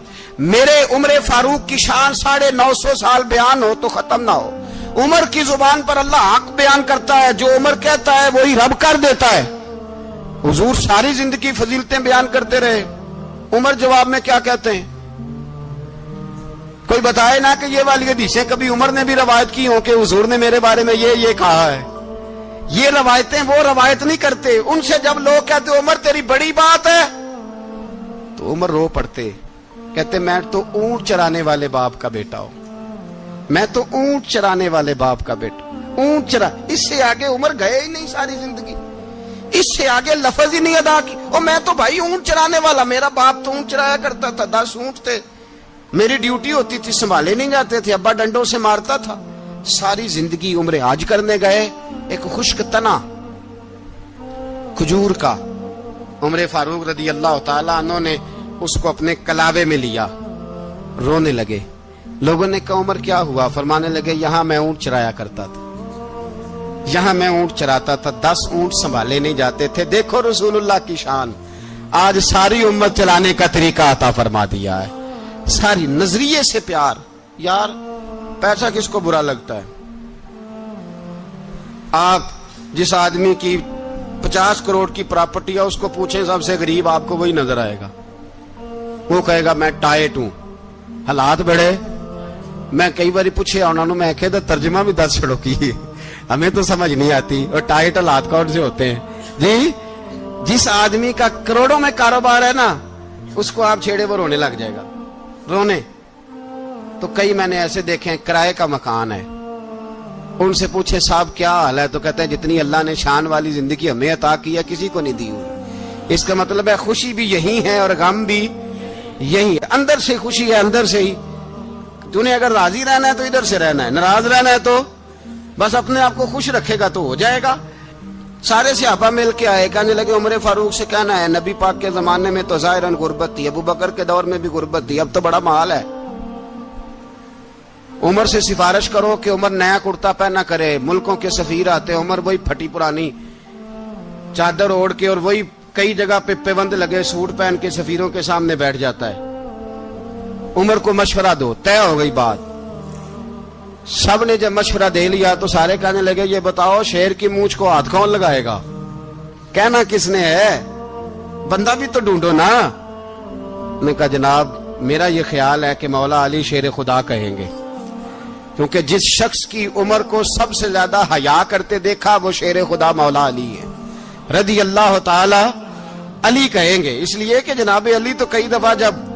میرے عمر فاروق کی شان 950 سال بیان ہو تو ختم نہ ہو۔ عمر کی زبان پر اللہ حق بیان کرتا ہے، جو عمر کہتا ہے وہی رب کر دیتا ہے۔ حضور ساری زندگی فضیلتیں بیان کرتے رہے، عمر جواب میں کیا کہتے ہیں؟ کوئی بتائے نا کہ یہ والی حدیثیں کبھی عمر نے بھی روایت کی ہوں کہ حضور نے میرے بارے میں یہ کہا ہے۔ یہ روایتیں وہ روایت نہیں کرتے، ان سے جب لوگ کہتے عمر تیری بڑی بات ہے تو عمر رو پڑتے، کہتے میں تو اونٹ چرانے والے باپ کا بیٹا ہوں، میں تو اونٹ چرانے والے باپ کا بیٹا، اونٹ چرا۔ اس سے آگے عمر گئے ہی نہیں ساری زندگی، اس سے آگے لفظ ہی نہیں ادا کی۔ اور میں تو بھائی اونٹ چرانے والا، میرا باپ تو اونٹ چرایا کرتا تھا، 10 اونٹ تھے، میری ڈیوٹی ہوتی تھی، سنبھالے نہیں جاتے تھے، ابا ڈنڈوں سے مارتا تھا۔ ساری زندگی عمر حج کرنے گئے، ایک خشک تنا کھجور کا عمر فاروق رضی اللہ تعالیٰ عنہ نے اس کو اپنے کلاوے میں لیا، رونے لگے۔ لوگوں نے کہا عمر کیا ہوا؟ فرمانے لگے یہاں میں اونٹ چرایا کرتا تھا، یہاں میں اونٹ چراتا تھا، 10 اونٹ سنبھالے نہیں جاتے تھے۔ دیکھو رسول اللہ کی شان، آج ساری امت چلانے کا طریقہ عطا فرما دیا ہے، ساری نظریے سے پیار۔ یار پیسہ کس کو برا لگتا ہے؟ آپ جس آدمی کی 50 کروڑ کی پراپرٹی ہے اس کو پوچھیں سب سے غریب، آپ کو وہی نظر آئے گا، وہ کہے گا میں ٹائٹ ہوں۔ حالات بڑے، میں کئی بار پوچھے انہوں نے، میں کہتا ترجمہ بھی 10 چھڑوں کی، ہمیں تو سمجھ نہیں آتی، اور ٹائٹ حالات کون سے ہوتے ہیں جی؟ جس آدمی کا کروڑوں میں کاروبار ہے نا، اس کو آپ چھیڑے وہ رونے لگ جائے گا، رونے۔ تو کئی میں نے ایسے دیکھے کرائے کا مکان ہے، ان سے پوچھے صاحب کیا حال ہے، تو کہتے ہیں جتنی اللہ نے شان والی زندگی ہمیں عطا کی ہے کسی کو نہیں دی ہوئی۔ اس کا مطلب ہے خوشی بھی یہی ہے اور غم بھی یہی ہے، اندر سے خوشی ہے، اندر سے ہی۔ تو نے اگر راضی رہنا ہے تو ادھر سے رہنا ہے، ناراض رہنا ہے تو بس اپنے آپ کو خوش رکھے گا تو ہو جائے گا۔ سارے صحابہ مل کے آئے, کہنے لگے عمر فاروق سے کہنا ہے نبی پاک کے زمانے میں تو ظاہراً غربت تھی, ابو بکر کے دور میں بھی غربت تھی, اب تو بڑا محال ہے, عمر سے سفارش کرو کہ عمر نیا کرتا پہنا کرے. ملکوں کے سفیر آتے, عمر وہی پھٹی پرانی چادر اوڑھ کے اور وہی کئی جگہ پہ پیوند لگے سوٹ پہن کے سفیروں کے سامنے بیٹھ جاتا ہے. عمر کو مشورہ دو, طے ہو گئی بات. سب نے جب مشورہ دے لیا تو سارے کہنے لگے یہ بتاؤ شیر کی مونچھ کو ہاتھ کون لگائے گا, کہنا کس نے ہے, بندہ بھی تو ڈھونڈو نا. نے کہا جناب میرا یہ خیال ہے کہ مولا علی شیر خدا کہیں گے, کیونکہ جس شخص کی عمر کو سب سے زیادہ حیا کرتے دیکھا وہ شیر خدا مولا علی ہے رضی اللہ تعالی علی کہیں گے. اس لیے کہ جناب علی تو کئی دفعہ جب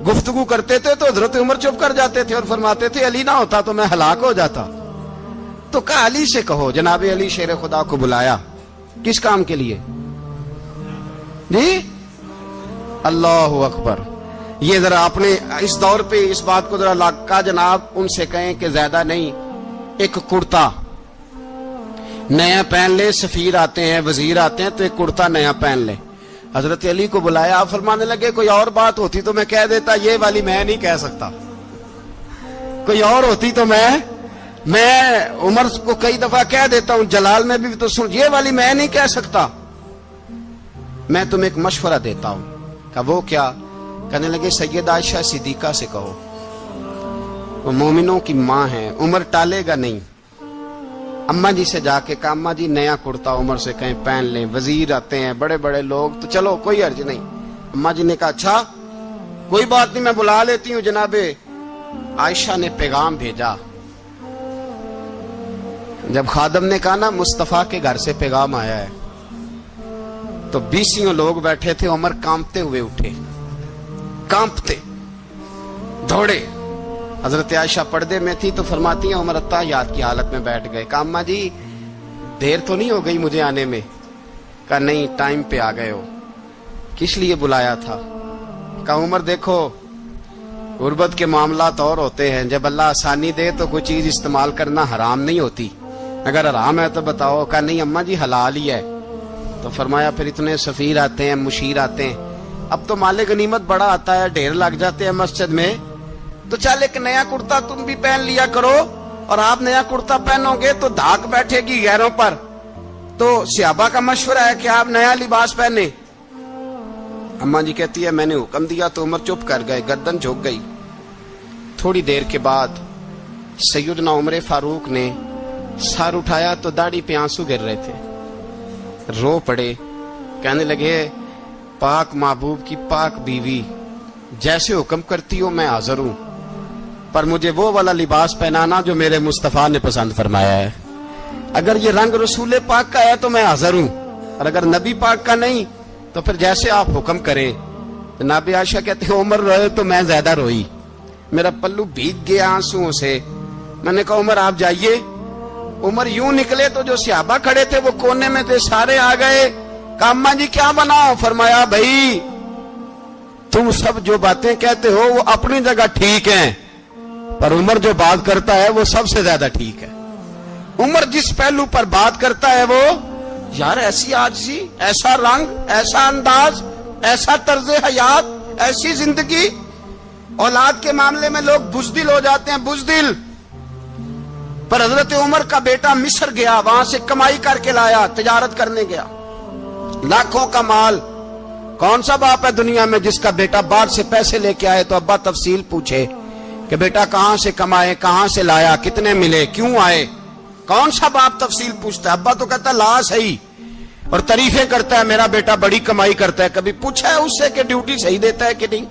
گفتگو کرتے تھے تو حضرت عمر چپ کر جاتے تھے اور فرماتے تھے علی نہ ہوتا تو میں ہلاک ہو جاتا. تو کہا علی سے کہو. جناب علی شیر خدا کو بلایا, کس کام کے لیے جی؟ اللہ اکبر. یہ ذرا آپ نے اس دور پہ اس بات کو ذرا کہا جناب ان سے کہیں کہ زیادہ نہیں, ایک کرتا نیا پہن لے, سفیر آتے ہیں وزیر آتے ہیں تو ایک کرتا نیا پہن لے. حضرت علی کو بلایا, آپ فرمانے لگے کوئی اور بات ہوتی تو میں کہہ دیتا, یہ والی میں نہیں کہہ سکتا. کوئی اور ہوتی تو میں عمر کو کئی دفعہ کہہ دیتا ہوں, جلال میں بھی تو سن, یہ والی میں نہیں کہہ سکتا. میں تمہیں ایک مشورہ دیتا ہوں. کہا وہ کیا؟ کہنے لگے سید عائشہ صدیقہ سے کہو, وہ مومنوں کی ماں ہے, عمر ٹالے گا نہیں. اماں جی سے جا کے کہا اماں جی نیا کرتا عمر سے کہیں پہن لیں, وزیر آتے ہیں بڑے بڑے لوگ تو چلو کوئی حرج نہیں. اماں جی نے کہا اچھا کوئی بات نہیں میں بلا لیتی ہوں. جناب عائشہ نے پیغام بھیجا. جب خادم نے کہا نا مصطفیٰ کے گھر سے پیغام آیا ہے, تو 20 لوگ بیٹھے تھے. عمر کانپتے ہوئے اٹھے, کانپتے دوڑے. حضرت عائشہ پردے میں تھی تو فرماتی ہیں عمر اتحیات کی حالت میں بیٹھ گئے. کہا اماں جی دیر تو نہیں ہو گئی مجھے آنے میں؟ کہا نہیں ٹائم پہ آ گئے ہو. کس لیے بلایا تھا؟ کہا عمر دیکھو غربت کے معاملات اور ہوتے ہیں, جب اللہ آسانی دے تو کوئی چیز استعمال کرنا حرام نہیں ہوتی, اگر حرام ہے تو بتاؤ. کہا نہیں اماں جی حلال ہی ہے. تو فرمایا پھر اتنے سفیر آتے ہیں مشیر آتے ہیں, اب تو مال غنیمت بڑا آتا ہے, ڈھیر لگ جاتے ہیں مسجد میں, تو چل ایک نیا کرتا تم بھی پہن لیا کرو, اور آپ نیا کرتا پہنو گے تو دھاک بیٹھے گی غیروں پر. تو صحابہ کا مشورہ ہے کہ آپ نیا لباس پہنے. اماں جی کہتی ہے میں نے حکم دیا تو عمر چپ کر گئے, گردن جھک گئی. تھوڑی دیر کے بعد سیدنا عمر فاروق نے سر اٹھایا تو داڑھی پہ آنسو گر رہے تھے, رو پڑے. کہنے لگے پاک محبوب کی پاک بیوی جیسے حکم کرتی ہو میں حاضر ہوں, پر مجھے وہ والا لباس پہنانا جو میرے مصطفیٰ نے پسند فرمایا ہے. اگر یہ رنگ رسول پاک کا ہے تو میں حاضر ہوں, اور اگر نبی پاک کا نہیں تو پھر جیسے آپ حکم کریں. جناب عائشہ کہتے ہیں عمر روئے تو میں زیادہ روئی, میرا پلو بھیگ گیا آنسوؤں سے. میں نے کہا عمر آپ جائیے. عمر یوں نکلے تو جو صحابہ کھڑے تھے وہ کونے میں تھے, سارے آ گئے. کہا اماں جی کیا بناؤ؟ فرمایا بھائی تم سب جو باتیں کہتے ہو وہ اپنی جگہ ٹھیک ہیں, پر عمر جو بات کرتا ہے وہ سب سے زیادہ ٹھیک ہے. عمر جس پہلو پر بات کرتا ہے وہ یار ایسی عاجزی, ایسا رنگ, ایسا انداز, ایسا طرز حیات, ایسی زندگی. اولاد کے معاملے میں لوگ بزدل ہو جاتے ہیں, بزدل. پر حضرت عمر کا بیٹا مصر گیا, وہاں سے کمائی کر کے لایا, تجارت کرنے گیا, لاکھوں کا مال. کون سا باپ ہے دنیا میں جس کا بیٹا باہر سے پیسے لے کے آئے تو ابا تفصیل پوچھے کہ بیٹا کہاں سے کمائے, کہاں سے لایا, کتنے ملے, کیوں آئے؟ کون سا باپ تفصیل پوچھتا ہے؟ ابا تو کہتا ہے لا صحیح, اور تعریفیں کرتا ہے میرا بیٹا بڑی کمائی کرتا ہے. کبھی پوچھا ہے اس سے کہ ڈیوٹی صحیح دیتا ہے کہ نہیں؟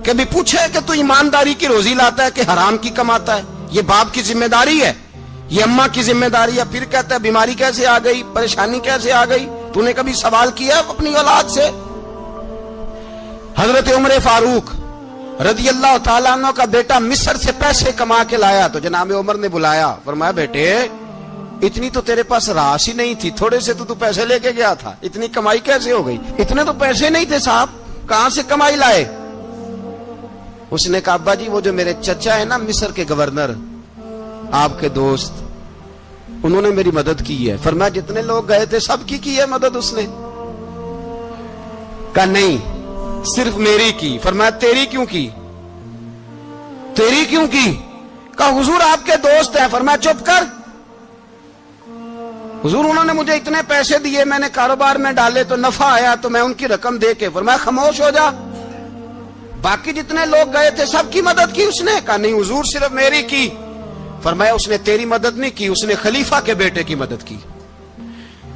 کبھی پوچھا ہے کہ تو ایمانداری کی روزی لاتا ہے کہ حرام کی کماتا ہے؟ یہ باپ کی ذمہ داری ہے, یہ اماں کی ذمہ داری ہے. پھر کہتا ہے بیماری کیسے آ گئی, پریشانی کیسے آ گئی؟ تو نے کبھی سوال کیا اپنی اولاد سے؟ حضرت عمر فاروق رضی اللہ تعالیٰ عنہ کا بیٹا مصر سے پیسے کما کے لایا تو جناب عمر نے بلایا, فرمایا بیٹے اتنی تو تیرے پاس راس ہی نہیں تھی, تھوڑے سے تو پیسے لے کے گیا تھا, اتنی کمائی کیسے ہو گئی؟ اتنے تو پیسے نہیں تھے صاحب, کہاں سے کمائی لائے؟ اس نے کہا ابا جی وہ جو میرے چچا ہے نا مصر کے گورنر, آپ کے دوست, انہوں نے میری مدد کی ہے. فرمایا جتنے لوگ گئے تھے سب کی ہے مدد اس نے؟ کہا نہیں صرف میری کی. فرمایا تیری کیوں کی؟ تیری کیوں کی؟ کہا حضور آپ کے دوست ہیں. فرمایا چپ کر حضور انہوں نے مجھے اتنے پیسے دیے, میں نے کاروبار میں ڈالے تو نفع آیا تو میں ان کی رقم دے کے. فرمایا خاموش ہو جا, باقی جتنے لوگ گئے تھے سب کی مدد کی اس نے؟ کہا نہیں حضور صرف میری کی. فرمایا اس نے تیری مدد نہیں کی, اس نے خلیفہ کے بیٹے کی مدد کی,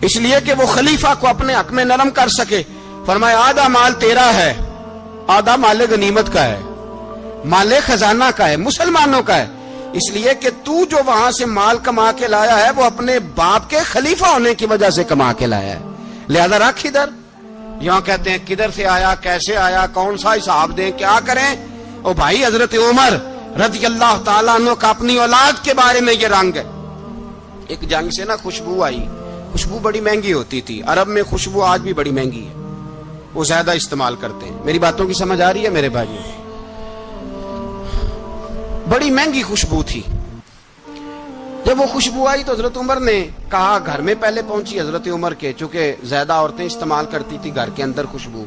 اس لیے کہ وہ خلیفہ کو اپنے حق میں نرم کر سکے. فرمایا آدھا مال تیرا ہے, آدھا مال غنیمت کا ہے, مال خزانہ کا ہے, مسلمانوں کا ہے, اس لیے کہ تو جو وہاں سے مال کما کے لایا ہے وہ اپنے باپ کے خلیفہ ہونے کی وجہ سے کما کے لایا ہے, لہذا رکھ ادھر. یہاں کہتے ہیں کدھر سے آیا, کیسے آیا, کون سا حساب دیں, کیا کریں؟ او بھائی حضرت عمر رضی اللہ تعالیٰ عنہ کا اپنی اولاد کے بارے میں یہ رنگ ہے. ایک جنگ سے نا خوشبو آئی, خوشبو بڑی مہنگی ہوتی تھی, عرب میں خوشبو آج بھی بڑی مہنگی ہے, وہ زیادہ استعمال کرتے ہیں. میری باتوں کی سمجھ آ رہی ہے میرے بھائیوں؟ بڑی مہنگی خوشبو تھی. جب وہ خوشبو آئی تو حضرت عمر نے کہا, گھر میں پہلے پہنچی حضرت عمر کے, چونکہ زیادہ عورتیں استعمال کرتی تھی گھر کے اندر خوشبو,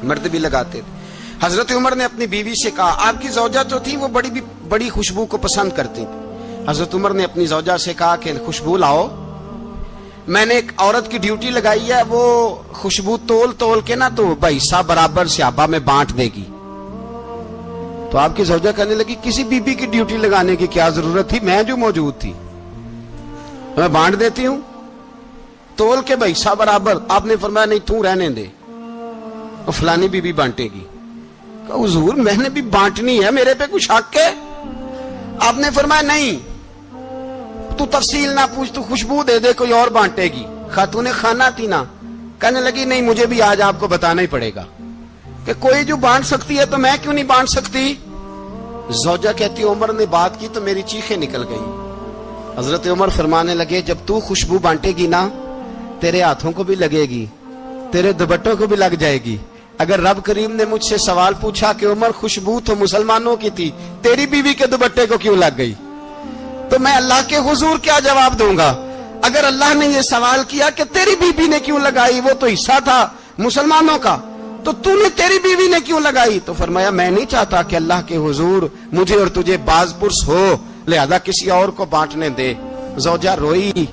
مرد بھی لگاتے تھے. حضرت عمر نے اپنی بیوی سے کہا, آپ کی زوجہ جو تھی وہ بڑی خوشبو کو پسند کرتی تھی. حضرت عمر نے اپنی زوجہ سے کہا کہ خوشبو لاؤ, میں نے ایک عورت کی ڈیوٹی لگائی ہے, وہ خوشبو تول کے نا تو حصہ برابر صحابہ میں بانٹ دے گی. تو آپ کی زوجہ کہنے لگی کسی بی بی کی ڈیوٹی لگانے کی کیا ضرورت تھی, میں جو موجود تھی میں بانٹ دیتی ہوں تول کے حصہ برابر. آپ نے فرمایا نہیں تو رہنے دے, فلانی بی بی بانٹے گی. کہا حضور میں نے بھی بانٹنی ہے, میرے پہ کچھ حق ہے؟ آپ نے فرمایا نہیں تو تفصیل نہ پوچھ, تو خوشبو دے دے, کوئی اور بانٹے گی. خاتون خانہ تھی نا, کہنے لگی نہیں مجھے بھی آج آپ کو بتانا ہی پڑے گا کہ کوئی جو بانٹ سکتی ہے تو میں کیوں نہیں بانٹ سکتی. زوجہ کہتی عمر نے بات کی تو میری چیخیں نکل گئی. حضرت عمر فرمانے لگے جب تو خوشبو بانٹے گی نا تیرے ہاتھوں کو بھی لگے گی, تیرے دوپٹوں کو بھی لگ جائے گی. اگر رب کریم نے مجھ سے سوال پوچھا کہ عمر خوشبو تو مسلمانوں کی تھی, تیری بیوی کے دوپٹے کو کیوں لگ گئی, تو میں اللہ کے حضور کیا جواب دوں گا؟ اگر اللہ نے یہ سوال کیا کہ تیری بیوی نے کیوں لگائی, وہ تو حصہ تھا مسلمانوں کا, تو تو نے تیری بیوی نے کیوں لگائی؟ تو فرمایا میں نہیں چاہتا کہ اللہ کے حضور مجھے اور تجھے باز پرس ہو, لہذا کسی اور کو بانٹنے دے. زوجہ روئی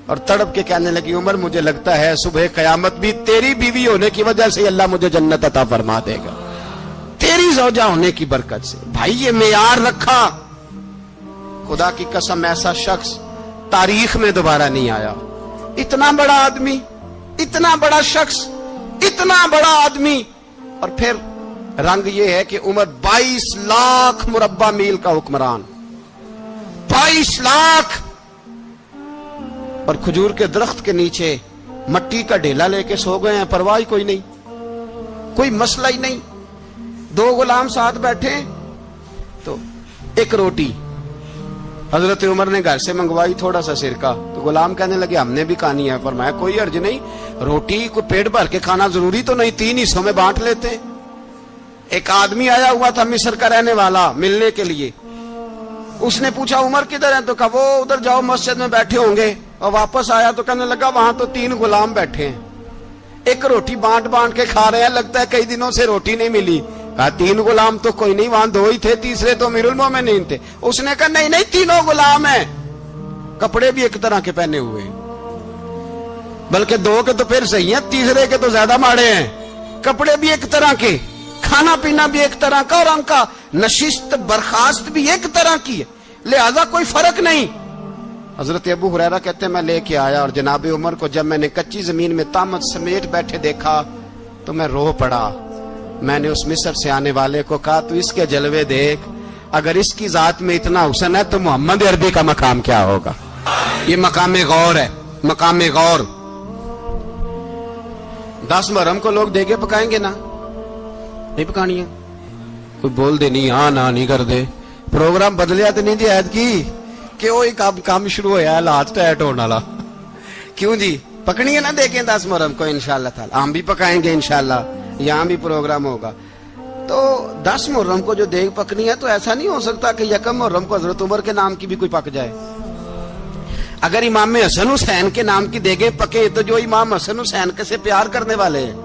اور تڑپ کے کہنے لگی عمر مجھے لگتا ہے صبح قیامت بھی تیری بیوی ہونے کی وجہ سے اللہ مجھے جنت عطا فرما دے گا, تیری زوجہ ہونے کی برکت سے. بھائی یہ معیار رکھا, خدا کی قسم ایسا شخص تاریخ میں دوبارہ نہیں آیا. اتنا بڑا آدمی, اتنا بڑا شخص, اتنا بڑا آدمی, اور پھر رنگ یہ ہے کہ عمر 22 لاکھ مربع میل کا حکمران, 22 لاکھ, اور کھجور کے درخت کے نیچے مٹی کا ڈھیلا لے کے سو گئے ہیں, پرواہ کوئی نہیں, کوئی مسئلہ ہی نہیں. 2 غلام ساتھ بیٹھے تو ایک روٹی حضرت عمر نے گھر سے منگوائی, تھوڑا سا سرکہ, تو غلام کہنے لگے ہم نے بھی کھانی ہے. فرمایا کوئی حرج نہیں, روٹی کو پیٹ بھر کے کھانا ضروری تو نہیں, 3 حصوں میں بانٹ لیتے. ایک آدمی آیا ہوا تھا مصر کا رہنے والا ملنے کے لیے, اس نے پوچھا عمر کدھر ہیں, تو کہا وہ ادھر جاؤ مسجد میں بیٹھے ہوں گے. اور واپس آیا تو کہنے لگا وہاں تو 3 غلام بیٹھے ہیں, ایک روٹی بانٹ کے کھا رہے ہیں, لگتا ہے کئی دنوں سے روٹی نہیں ملی. کہا 3 غلام تو کوئی نہیں, وہاں 2 ہی تھے, تیسرے تو امیر المومنین تھے. اس نے کہا نہیں 3 غلام ہیں, کپڑے بھی ایک طرح کے پہنے ہوئے, بلکہ 2 کے تو پھر صحیح ہیں, تیسرے کے تو زیادہ ماڑے ہیں. کپڑے بھی ایک طرح کے, کھانا پینا بھی ایک طرح کا, اور ان کا نشست برخاست بھی ایک طرح کی ہے, لہذا کوئی فرق نہیں. حضرت ابو ہریرہ کہتے ہیں میں لے کے آیا, اور جناب عمر کو جب میں نے کچی زمین میں تامت سمیٹ بیٹھے دیکھا تو میں رو پڑا. میں نے اس مصر سے آنے والے کو کہا تو اس کے جلوے دیکھ, اگر اس کی ذات میں اتنا حسن ہے تو محمد عربی کا مقام کیا ہوگا. یہ مقام غور ہے, مقام غور. 10 محرم کو لوگ دیگے پکائیں گے نا, نہیں پکانی ہے, کوئی بول دے نہیں, ہاں نہ نہیں کر دے, پروگرام بدلیا تو نہیں دی عید کی کہ وہ ایک کام شروع ہوا ہے لات ٹائٹ ہونے والا. کیوں جی پکنی ہے نا دیکھیں 10 محرم کو انشاءاللہ تعالی, ہم بھی پکائیں گے انشاءاللہ, یہاں بھی پروگرام ہوگا. تو 10 محرم کو جو دیگ پکنی ہے تو ایسا نہیں ہو سکتا کہ 1 محرم کو حضرت عمر کے نام کی بھی کوئی پک جائے. اگر امام حسن حسین کے نام کی دیگیں پکے تو جو امام حسن حسین سے پیار کرنے والے ہیں،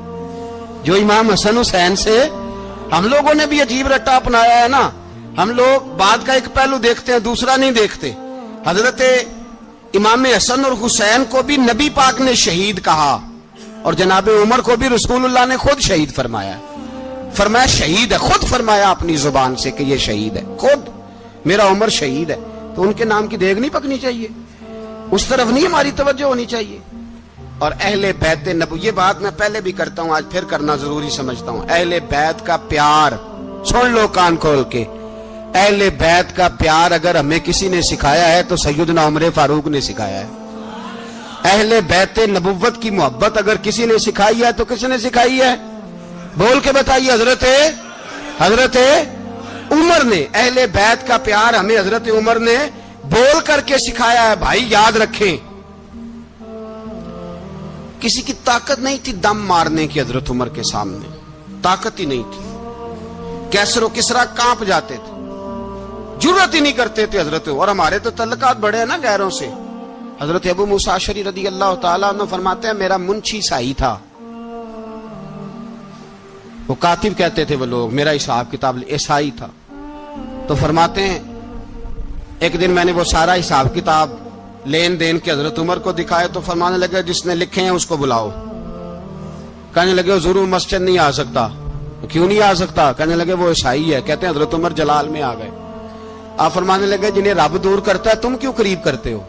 جو امام حسن حسین سے، ہم لوگوں نے بھی عجیب رٹا اپنایا ہے نا. ہم لوگ بات کا ایک پہلو دیکھتے ہیں، دوسرا نہیں دیکھتے. حضرت امام حسن اور حسین کو بھی نبی پاک نے شہید کہا، اور جناب عمر کو بھی رسول اللہ نے خود شہید فرمایا. فرمایا شہید ہے، خود فرمایا اپنی زبان سے کہ یہ شہید ہے، خود میرا عمر شہید ہے. تو ان کے نام کی دیگ نہیں پکنی چاہیے، اس طرف نہیں ہماری توجہ ہونی چاہیے. اور اہل بیت نبو، یہ بات میں پہلے بھی کرتا ہوں، آج پھر کرنا ضروری سمجھتا ہوں. اہل بیت کا پیار، سن لو کان کھول کے، اہل بیت کا پیار اگر ہمیں کسی نے سکھایا ہے تو سیدنا عمر فاروق نے سکھایا ہے. اہل بیت نبوت کی محبت اگر کسی نے سکھائی ہے تو کس نے سکھائی ہے؟ بول کے بتائیے. حضرت عمر نے. اہل بیت کا پیار ہمیں حضرت عمر نے بول کر کے سکھایا ہے. بھائی یاد رکھیں، کسی کی طاقت نہیں تھی دم مارنے کی حضرت عمر کے سامنے، طاقت ہی نہیں تھی. کیسر و کسرا کانپ جاتے تھے، جرأت ہی نہیں کرتے تھے حضرت. اور ہمارے تو تعلقات بڑے ہیں نا غیروں سے. حضرت ابو موسیٰ اشعری رضی اللہ تعالیٰ عنہ فرماتے ہیں میرا منشی عیسائی تھا. وہ کاتب کہتے تھے وہ لوگ، میرا حساب کتاب عیسائی تھا. تو فرماتے ہیں ایک دن میں نے وہ سارا حساب کتاب لین دین کے حضرت عمر کو دکھائے تو فرمانے لگے جس نے لکھے ہیں اس کو بلاؤ. کہنے لگے حضور مسجد نہیں آ سکتا. کیوں نہیں آ سکتا؟ کہنے لگے وہ عیسائی ہے. کہتے ہیں حضرت عمر جلال میں آ گئے. آپ فرمانے لگے جنہیں رب دور کرتا ہے تم کیوں قریب کرتے ہو؟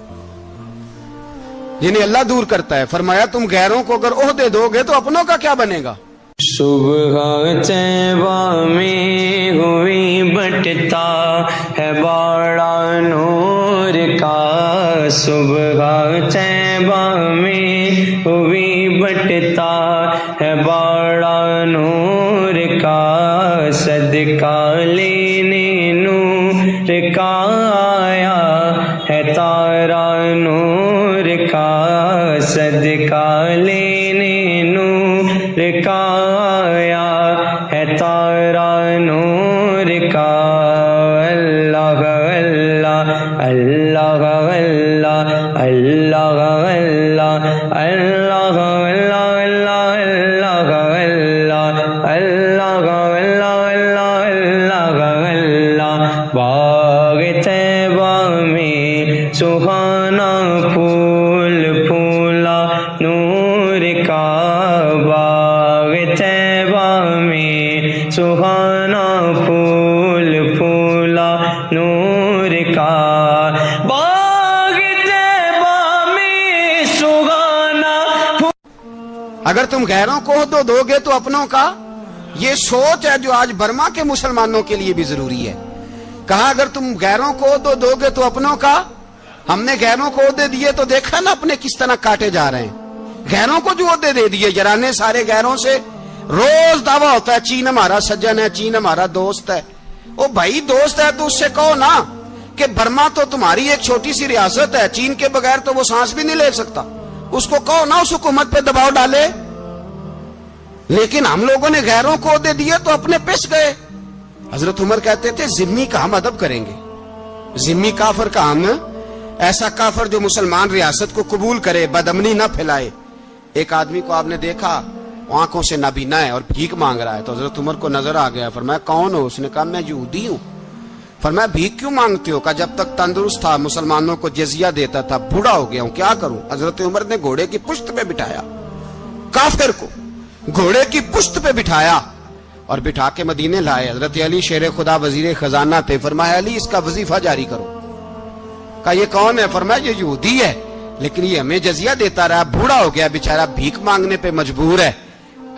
جنہیں اللہ دور کرتا ہے. فرمایا تم غیروں کو اگر عہدے دو گے تو اپنوں کا کیا بنے گا؟ صبح طیبہ میں ہوئی بٹتا ہے باڑا نور کا. صبح طیبہ میں ہوئی بٹتا ہے باڑا نور کا. صدقہ لینے نور کا آیا ہے تارا نور کا. صدقہ لینے نور کا آیا ہے تارا نور کا. اللہ اللہ اللہ اللہ اللہ اللہ اللہ اللہ اللہ اللہ اللہ. باغ طیبہ میں سہانا پھول پھولا نور کا. باغ طیبہ میں سہانا پھول پھولا نور کا. باغ طیبہ میں سہانا. اگر تم غیروں کو عہدہ دو گے تو اپنوں کا. یہ سوچ ہے جو آج برما کے مسلمانوں کے لیے بھی ضروری ہے. کہا اگر تم غیروں کو عہدہ دو گے تو اپنوں کا. ہم نے غیروں کو عہدے دیے تو دیکھا نا اپنے کس طرح کاٹے جا رہے ہیں. غیروں کو جو عہدے دے دیے جرانے سارے غیروں سے. روز دعویٰ ہوتا ہے چین ہمارا سجن ہے، چین ہمارا دوست ہے. او بھائی دوست ہے تو اس سے کہو نا کہ برما تو تمہاری ایک چھوٹی سی ریاست ہے، چین کے بغیر تو وہ سانس بھی نہیں لے سکتا. اس کو کہو نا اس حکومت پہ دباؤ ڈالے. لیکن ہم لوگوں نے غیروں کو عہدے دیے تو اپنے پس گئے. حضرت عمر کہتے تھے ذمہ کا ہم ادب کریں گے. ذمہ کافر کا ہم، ایسا کافر جو مسلمان ریاست کو قبول کرے، بدامنی نہ پھیلائے. ایک آدمی کو آپ نے دیکھا آنکھوں سے نابینا ہے اور بھیک مانگ رہا ہے. تو حضرت عمر کو نظر آ گیا. فرمایا کون ہو؟ اس نے کہا میں یہودی ہوں. فرمایا بھیک کیوں مانگتے ہو؟ کہا جب تک تندرست تھا مسلمانوں کو جزیہ دیتا تھا، بوڑھا ہو گیا ہوں کیا کروں. حضرت عمر نے گھوڑے کی پشت پہ بٹھایا کافر کو، گھوڑے کی پشت پہ بٹھایا اور بٹھا کے مدینے لائے. حضرت علی شیر خدا وزیر خزانہ تھے. فرمایا علی اس کا وظیفہ جاری کرو. کہا یہ کون ہے؟ فرمایا یہ یہودی ہے لیکن یہ ہمیں جزیہ دیتا رہا، بوڑھا ہو گیا بیچارہ، بھیک مانگنے پہ مجبور ہے،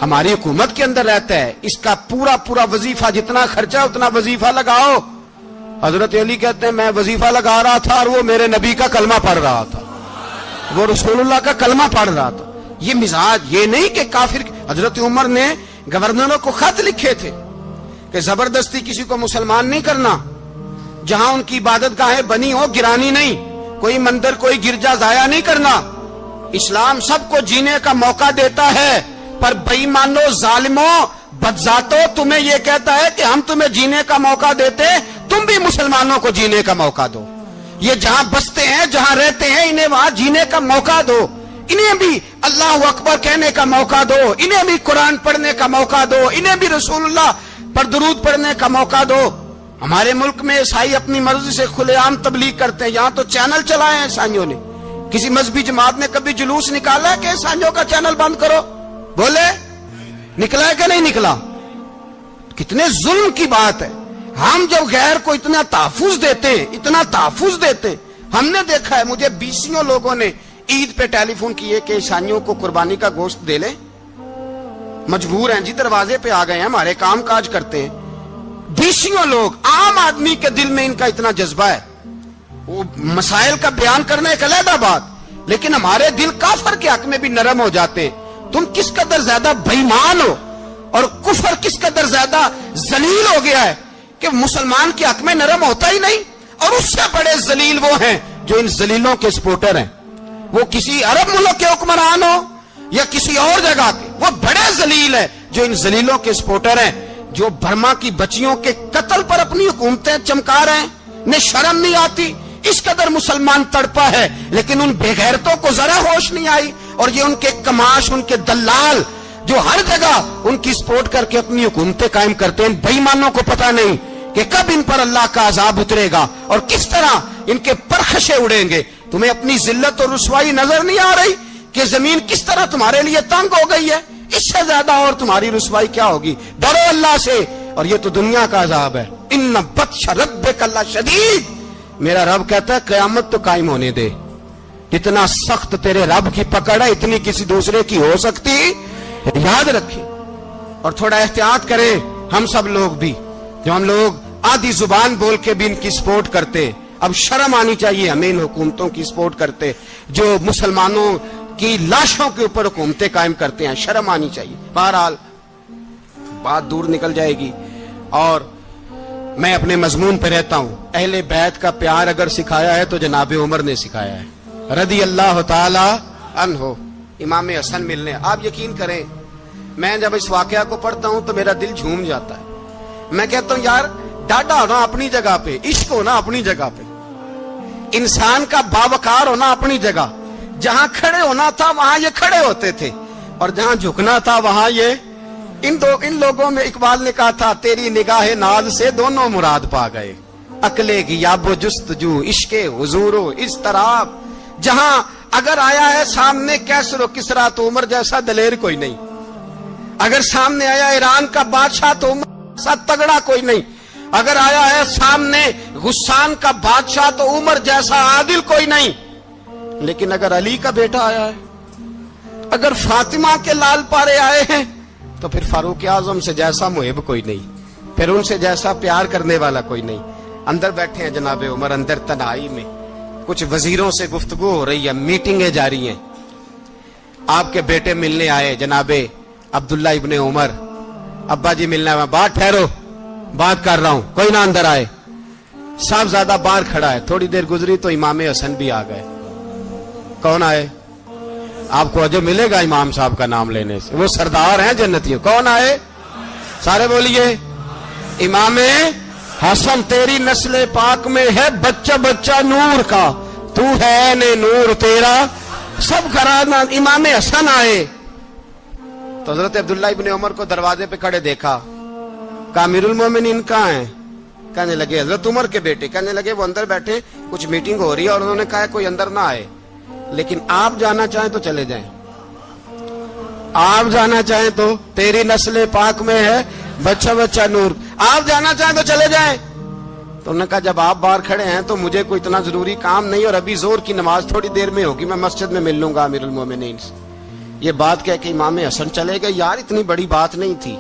ہماری حکومت کے اندر رہتا ہے، اس کا پورا پورا وظیفہ جتنا خرچہ اتنا وظیفہ لگاؤ. حضرت علی کہتے ہیں میں وظیفہ لگا رہا تھا اور وہ میرے نبی کا کلمہ پڑھ رہا تھا، وہ رسول اللہ کا کلمہ پڑھ رہا تھا. یہ مزاج، یہ نہیں کہ کافر. حضرت عمر نے گورنروں کو خط لکھے تھے کہ زبردستی کسی کو مسلمان نہیں کرنا، جہاں ان کی عبادت گاہیں بنی ہو گرانی نہیں، کوئی مندر کوئی گرجا ضائع نہیں کرنا. اسلام سب کو جینے کا موقع دیتا ہے، پر بے ایمانو ظالموں بدذاتوں تمہیں یہ کہتا ہے کہ ہم تمہیں جینے کا موقع دیتے، تم بھی مسلمانوں کو جینے کا موقع دو. یہ جہاں بستے ہیں جہاں رہتے ہیں انہیں وہاں جینے کا موقع دو, انہیں بھی اللہ اکبر کہنے کا موقع دو, انہیں بھی قرآن پڑھنے کا موقع دو, انہیں بھی رسول اللہ پر درود پڑھنے کا موقع دو. ہمارے ملک میں عیسائی اپنی مرضی سے کھلے عام تبلیغ کرتے ہیں, یہاں تو چینل چلائے ہیں عیسائیوں نے. کسی مذہبی جماعت نے کبھی جلوس نکالا ہے کہ عیسائیوں کا چینل بند کرو؟ بولے نکلا ہے کہ نہیں نکلا؟ کتنے ظلم کی بات ہے. ہم جب غیر کو اتنا تحفظ دیتے ہیں, اتنا تحفظ دیتے ہیں, ہم نے دیکھا ہے مجھے 20 لوگوں نے عید پہ ٹیلی فون کیے کہ عیسائیوں کو قربانی کا گوشت دے لیں, مجبور ہیں جی, دروازے پہ آ گئے ہیں, ہمارے کام کاج کرتے ہیں. 20 لوگ, عام آدمی کے دل میں ان کا اتنا جذبہ ہے, وہ مسائل کا بیان کرنا ایک علیحدہ بات, لیکن ہمارے دل کافر کے حق میں بھی نرم ہو جاتے ہیں. تم کس قدر زیادہ بےایمان ہو اور کفر کس قدر زیادہ ذلیل ہو گیا ہے کہ مسلمان کے حق میں نرم ہوتا ہی نہیں. اور اس سے بڑے ذلیل وہ ہیں جو ان ذلیلوں کے سپورٹر ہیں, وہ کسی عرب ملک کے حکمران ہو یا کسی اور جگہ کے, وہ بڑے ذلیل ہیں جو ان ذلیلوں کے سپورٹر ہیں, جو برما کی بچیوں کے قتل پر اپنی حکومتیں چمکا رہے ہیں. انہیں شرم نہیں آتی, اس قدر مسلمان تڑپا ہے لیکن ان بے غیرتوں کو ذرا ہوش نہیں آئی. اور یہ ان کے کماش, ان کے دلال جو ہر جگہ ان کی سپورٹ کر کے اپنی حکومتیں قائم کرتے ہیں, بے ایمانوں کو پتہ نہیں کہ کب ان پر اللہ کا عذاب اترے گا اور کس طرح ان کے پرخشے اڑیں گے. تمہیں اپنی ذلت اور رسوائی نظر نہیں آ رہی کہ زمین کس طرح تمہارے لیے تنگ ہو گئی ہے؟ اس سے زیادہ اور تمہاری رسوائی کیا ہوگی؟ ڈرو اللہ سے, اور یہ تو دنیا کا عذاب ہے. ان بطش ربک لشدید, میرا رب کہتا ہے قیامت تو قائم ہونے دے. اتنا سخت تیرے رب کی پکڑ ہے, اتنی کسی دوسرے کی ہو سکتی؟ یاد رکھیں اور تھوڑا احتیاط کریں. ہم سب لوگ بھی, جو ہم لوگ آدھی زبان بول کے بھی ان کی سپورٹ کرتے ہیں, اب شرم آنی چاہیے ہمیں ان حکومتوں کی سپورٹ کرتے جو مسلمانوں کی لاشوں کے اوپر حکومتیں قائم کرتے ہیں. شرم آنی چاہیے. بہرحال بات دور نکل جائے گی اور میں اپنے مضمون پہ رہتا ہوں. اہل بیت کا پیار اگر سکھایا ہے تو جناب عمر نے سکھایا ہے رضی اللہ تعالی عنہ. امام حسن ملنے, آپ یقین کریں میں جب اس واقعہ کو پڑھتا ہوں تو میرا دل جھوم جاتا ہے. میں کہتا ہوں یار ڈاڈا ہونا اپنی جگہ پہ, عشق ہونا اپنی جگہ پہ, انسان کا باوقار ہونا اپنی جگہ. جہاں کھڑے ہونا تھا وہاں یہ کھڑے ہوتے تھے, اور جہاں جھکنا تھا وہاں یہ. ان لوگوں میں اقبال نے کہا تھا تیری نگاہ ناز سے دونوں مراد پا گئے, عقلے کی یاب و جستجو, عشق حضور و اضطراب. جہاں اگر آیا ہے سامنے کیسر و کسرا تو عمر جیسا دلیر کوئی نہیں, اگر سامنے آیا ایران کا بادشاہ تو عمر جیسا تگڑا کوئی نہیں, اگر آیا ہے سامنے غسان کا بادشاہ تو عمر جیسا عادل کوئی نہیں. لیکن اگر علی کا بیٹا آیا ہے, اگر فاطمہ کے لال پارے آئے ہیں تو پھر فاروق اعظم سے جیسا محب کوئی نہیں, پھر ان سے جیسا پیار کرنے والا کوئی نہیں. اندر بیٹھے ہیں جناب عمر, اندر تنہائی میں کچھ وزیروں سے گفتگو ہو رہی ہے, میٹنگیں جاری ہیں. آپ کے بیٹے ملنے آئے جناب عبداللہ ابن عمر, ابا جی ملنا ہے. بات ٹھہرو, بات کر رہا ہوں, کوئی نہ اندر آئے. صاحبزادہ باہر کھڑا ہے. تھوڑی دیر گزری تو امام حسن بھی آ گئے. کون آئے؟ آپ کو اجر ملے گا امام صاحب کا نام لینے سے, وہ سردار ہیں جنتیوں. کون آئے؟ سارے بولیے امام حسن. تیری نسل پاک میں ہے بچہ بچہ نور کا, تو ہے نے نور تیرا سب گھرانہ. امام حسن آئے تو حضرت عبداللہ ابن عمر کو دروازے پہ کھڑے دیکھا. کہا امیر المومنین کہاں ہیں؟ کہنے لگے حضرت عمر کے بیٹے. کہنے لگے وہ اندر بیٹھے, کچھ میٹنگ ہو رہی ہے, اور انہوں نے کہا کوئی اندر نہ آئے, لیکن آپ جانا چاہیں تو چلے جائیں. آپ جانا چاہیں تو, تیری نسل پاک میں ہے بچہ بچہ نور, آپ جانا چاہیں تو چلے جائیں. تو انہوں نے کہا جب آپ باہر کھڑے ہیں تو مجھے کوئی اتنا ضروری کام نہیں, اور ابھی زور کی نماز تھوڑی دیر میں ہوگی, میں مسجد میں مل لوں گا امیر المومنین سے. یہ بات کہہ کے امام حسن چلے گئے. یار اتنی بڑی بات نہیں تھی,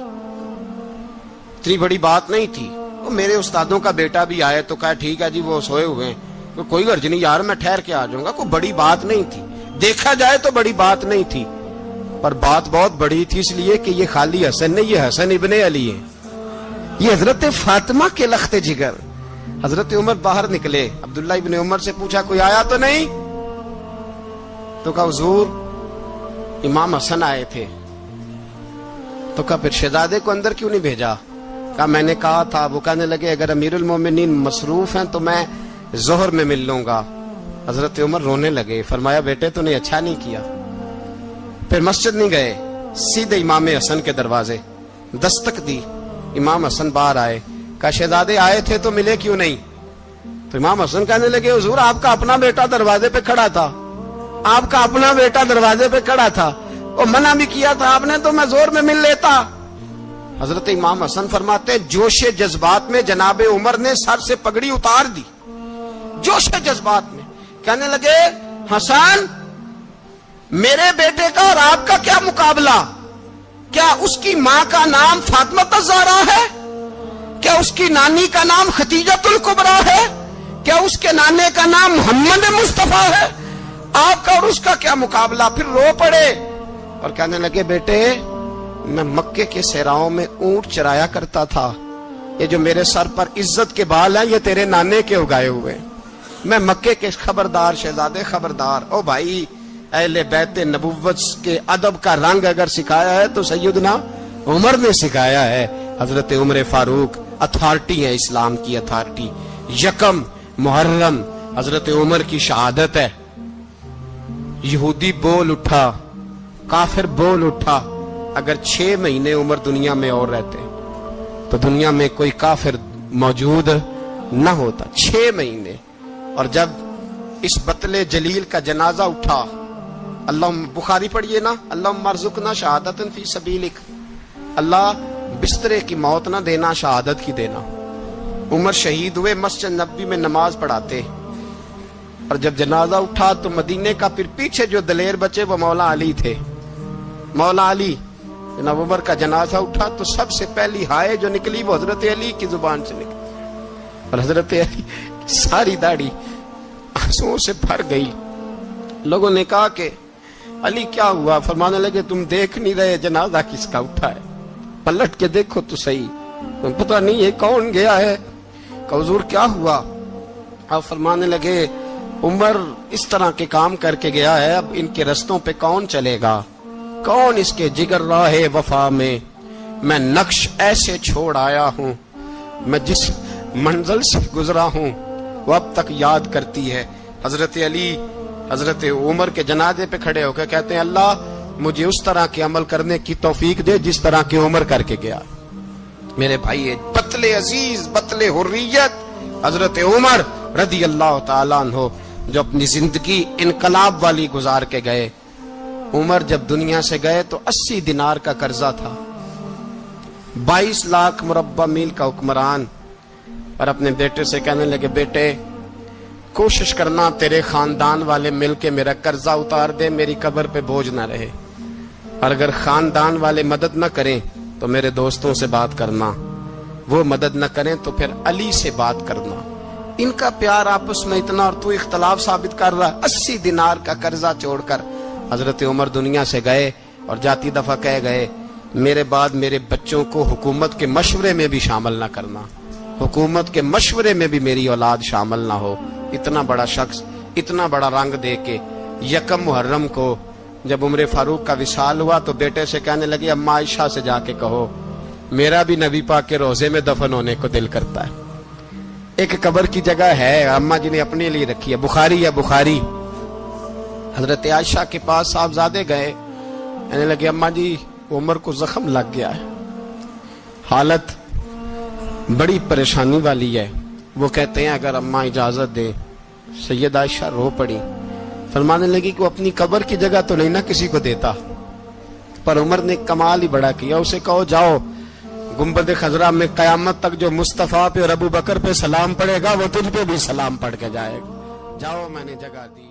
اتنی بڑی بات نہیں تھی. وہ میرے استادوں کا بیٹا بھی آئے تو کہا ٹھیک ہے جی وہ سوئے ہوئے ہیں, کوئی غرض نہیں یار میں ٹھہر کے آ جاؤں گا. کوئی بڑی بات نہیں تھی, دیکھا جائے تو بڑی بات نہیں تھی, پر بات بہت بڑی تھی اس لیے کہ یہ خالی حسن نہیں, یہ حسن ابن علی ہے, یہ حضرت فاطمہ کے لخت جگر. حضرت عمر باہر نکلے, عبداللہ ابن عمر سے پوچھا کوئی آیا تو نہیں؟ تو کہا حضور امام حسن آئے تھے. تو کہا پھر شہزادے کو اندر کیوں نہیں بھیجا؟ کہا میں نے کہا تھا. وہ کہنے لگے اگر امیر المومنین مصروف ہیں تو میں ظہر میں مل لوں گا۔ حضرت عمر رونے لگے، فرمایا بیٹے تو نے اچھا نہیں کیا۔ پھر مسجد نہیں گئے، سیدھے امام حسن کے دروازے دستک دی۔ امام حسن باہر آئے، کہا شہزادے آئے تھے تو ملے کیوں نہیں؟ تو امام حسن کہنے لگے حضور آپ کا اپنا بیٹا دروازے پہ کھڑا تھا، آپ کا اپنا بیٹا دروازے پہ کھڑا تھا، اور منع بھی کیا تھا آپ نے تو میں زور میں مل لیتا۔ حضرت امام حسن فرماتے ہیں جوش جذبات میں جناب عمر نے سر سے پگڑی اتار دی، جوش جذبات میں کہنے لگے حسن میرے بیٹے کا اور آپ کا کیا مقابلہ؟ کیا اس کی ماں کا نام فاطمہ الزہرا ہے؟ کیا اس کی نانی کا نام خدیجۃ الکبریٰ ہے؟ کیا اس کے نانے کا نام محمد مصطفیٰ ہے؟ آپ کا اور اس کا کیا مقابلہ؟ پھر رو پڑے اور کہنے لگے بیٹے میں مکے کے صحراؤں میں اونٹ چرایا کرتا تھا، یہ جو میرے سر پر عزت کے بال ہیں یہ تیرے نانے کے اگائے ہوئے ہیں، میں مکے کے خبردار شہزادے خبردار۔ او بھائی اہل بیت نبوت کے ادب کا رنگ اگر سکھایا ہے تو سیدنا عمر نے سکھایا ہے۔ حضرت عمر فاروق اتھارٹی ہے، اسلام کی اتھارٹی۔ یکم محرم حضرت عمر کی شہادت ہے۔ یہودی بول اٹھا، کافر بول اٹھا، اگر 6 مہینے عمر دنیا میں اور رہتے تو دنیا میں کوئی کافر موجود نہ ہوتا۔ 6 مہینے۔ اور جب اس بطل جلیل کا جنازہ اٹھا، اللہ بخاری پڑھیے نا، اللہم ارزقنا شہادت فی سبیلک، اللہ بسترے کی موت نہ دینا، شہادت کی دینا۔ عمر شہید ہوئے، مسجد نبوی میں نماز پڑھاتے، اور جب جنازہ اٹھا تو مدینے کا پھر پیچھے جو دلیر بچے وہ مولا علی تھے۔ مولا علی جناب عمر کا جنازہ اٹھا تو سب سے پہلی ہائے جو نکلی وہ حضرت علی کی زبان سے نکلی، اور حضرت علی کی ساری داڑھی آنسوؤں سے بھر گئی۔ لوگوں نے کہا کہ علی کیا ہوا؟ فرمانے لگے تم دیکھ نہیں رہے جنازہ کس کا اٹھا ہے، پلٹ کے دیکھو تو صحیح، تم پتہ نہیں یہ کون گیا ہے؟ کہ حضور کیا ہوا؟ آپ فرمانے لگے عمر اس طرح کے کام کر کے گیا ہے، اب ان کے رستوں پہ کون چلے گا؟ کون اس کے جگر راہ وفا میں نقش ایسے چھوڑ آیا ہوں، میں جس منزل سے گزرا ہوں وہ اب تک یاد کرتی ہے۔ حضرت علی حضرت عمر کے جنازے پہ کھڑے ہو کے کہتے ہیں اللہ مجھے اس طرح کے عمل کرنے کی توفیق دے جس طرح کی عمر کر کے گیا۔ میرے بھائی بطل عزیز، بطل حریت حضرت عمر رضی اللہ تعالیٰ عنہ جو اپنی زندگی انقلاب والی گزار کے گئے۔ عمر جب دنیا سے گئے تو 80 دینار کا قرضہ تھا، 22 لاکھ مربع میل کا حکمران، اور اپنے بیٹے سے کہنے لگے بیٹے کوشش کرنا تیرے خاندان والے مل کے میرا قرضہ اتار دے، میری قبر پہ بوجھ نہ رہے، اور اگر خاندان والے مدد نہ کریں تو میرے دوستوں سے بات کرنا، وہ مدد نہ کریں تو پھر علی سے بات کرنا۔ ان کا پیار آپس میں اتنا اور تو اختلاف ثابت کر رہا ہے۔ 80 دینار کا قرضہ چھوڑ کر حضرت عمر دنیا سے گئے، اور جاتی دفعہ کہہ گئے میرے بعد میرے بچوں کو حکومت کے مشورے میں بھی شامل نہ کرنا، حکومت کے مشورے میں بھی میری اولاد شامل نہ ہو۔ اتنا بڑا شخص اتنا بڑا رنگ دے کے یکم محرم کو جب عمر فاروق کا وصال ہوا تو بیٹے سے کہنے لگے اماں عائشہ سے جا کے کہو میرا بھی نبی پاک کے روزے میں دفن ہونے کو دل کرتا ہے۔ ایک قبر کی جگہ ہے اماں جی نے اپنے لیے رکھی ہے، بخاری ہے بخاری۔ حضرت عائشہ کے پاس صاحبزادے گئے، کہنے لگے اماں جی عمر کو زخم لگ گیا ہے، حالت بڑی پریشانی والی ہے۔ وہ کہتے ہیں اگر اماں اجازت دے۔ سید عائشہ رو پڑی، فرمانے لگی کہ وہ اپنی قبر کی جگہ تو نہیں نہ کسی کو دیتا، پر عمر نے کمال ہی بڑا کیا، اسے کہو جاؤ گنبد خضرا میں قیامت تک جو مصطفیٰ پہ اور ابو بکر پہ سلام پڑے گا وہ تجھ پہ بھی سلام پڑھ کے جائے گا، جاؤ میں نے جگہ دی۔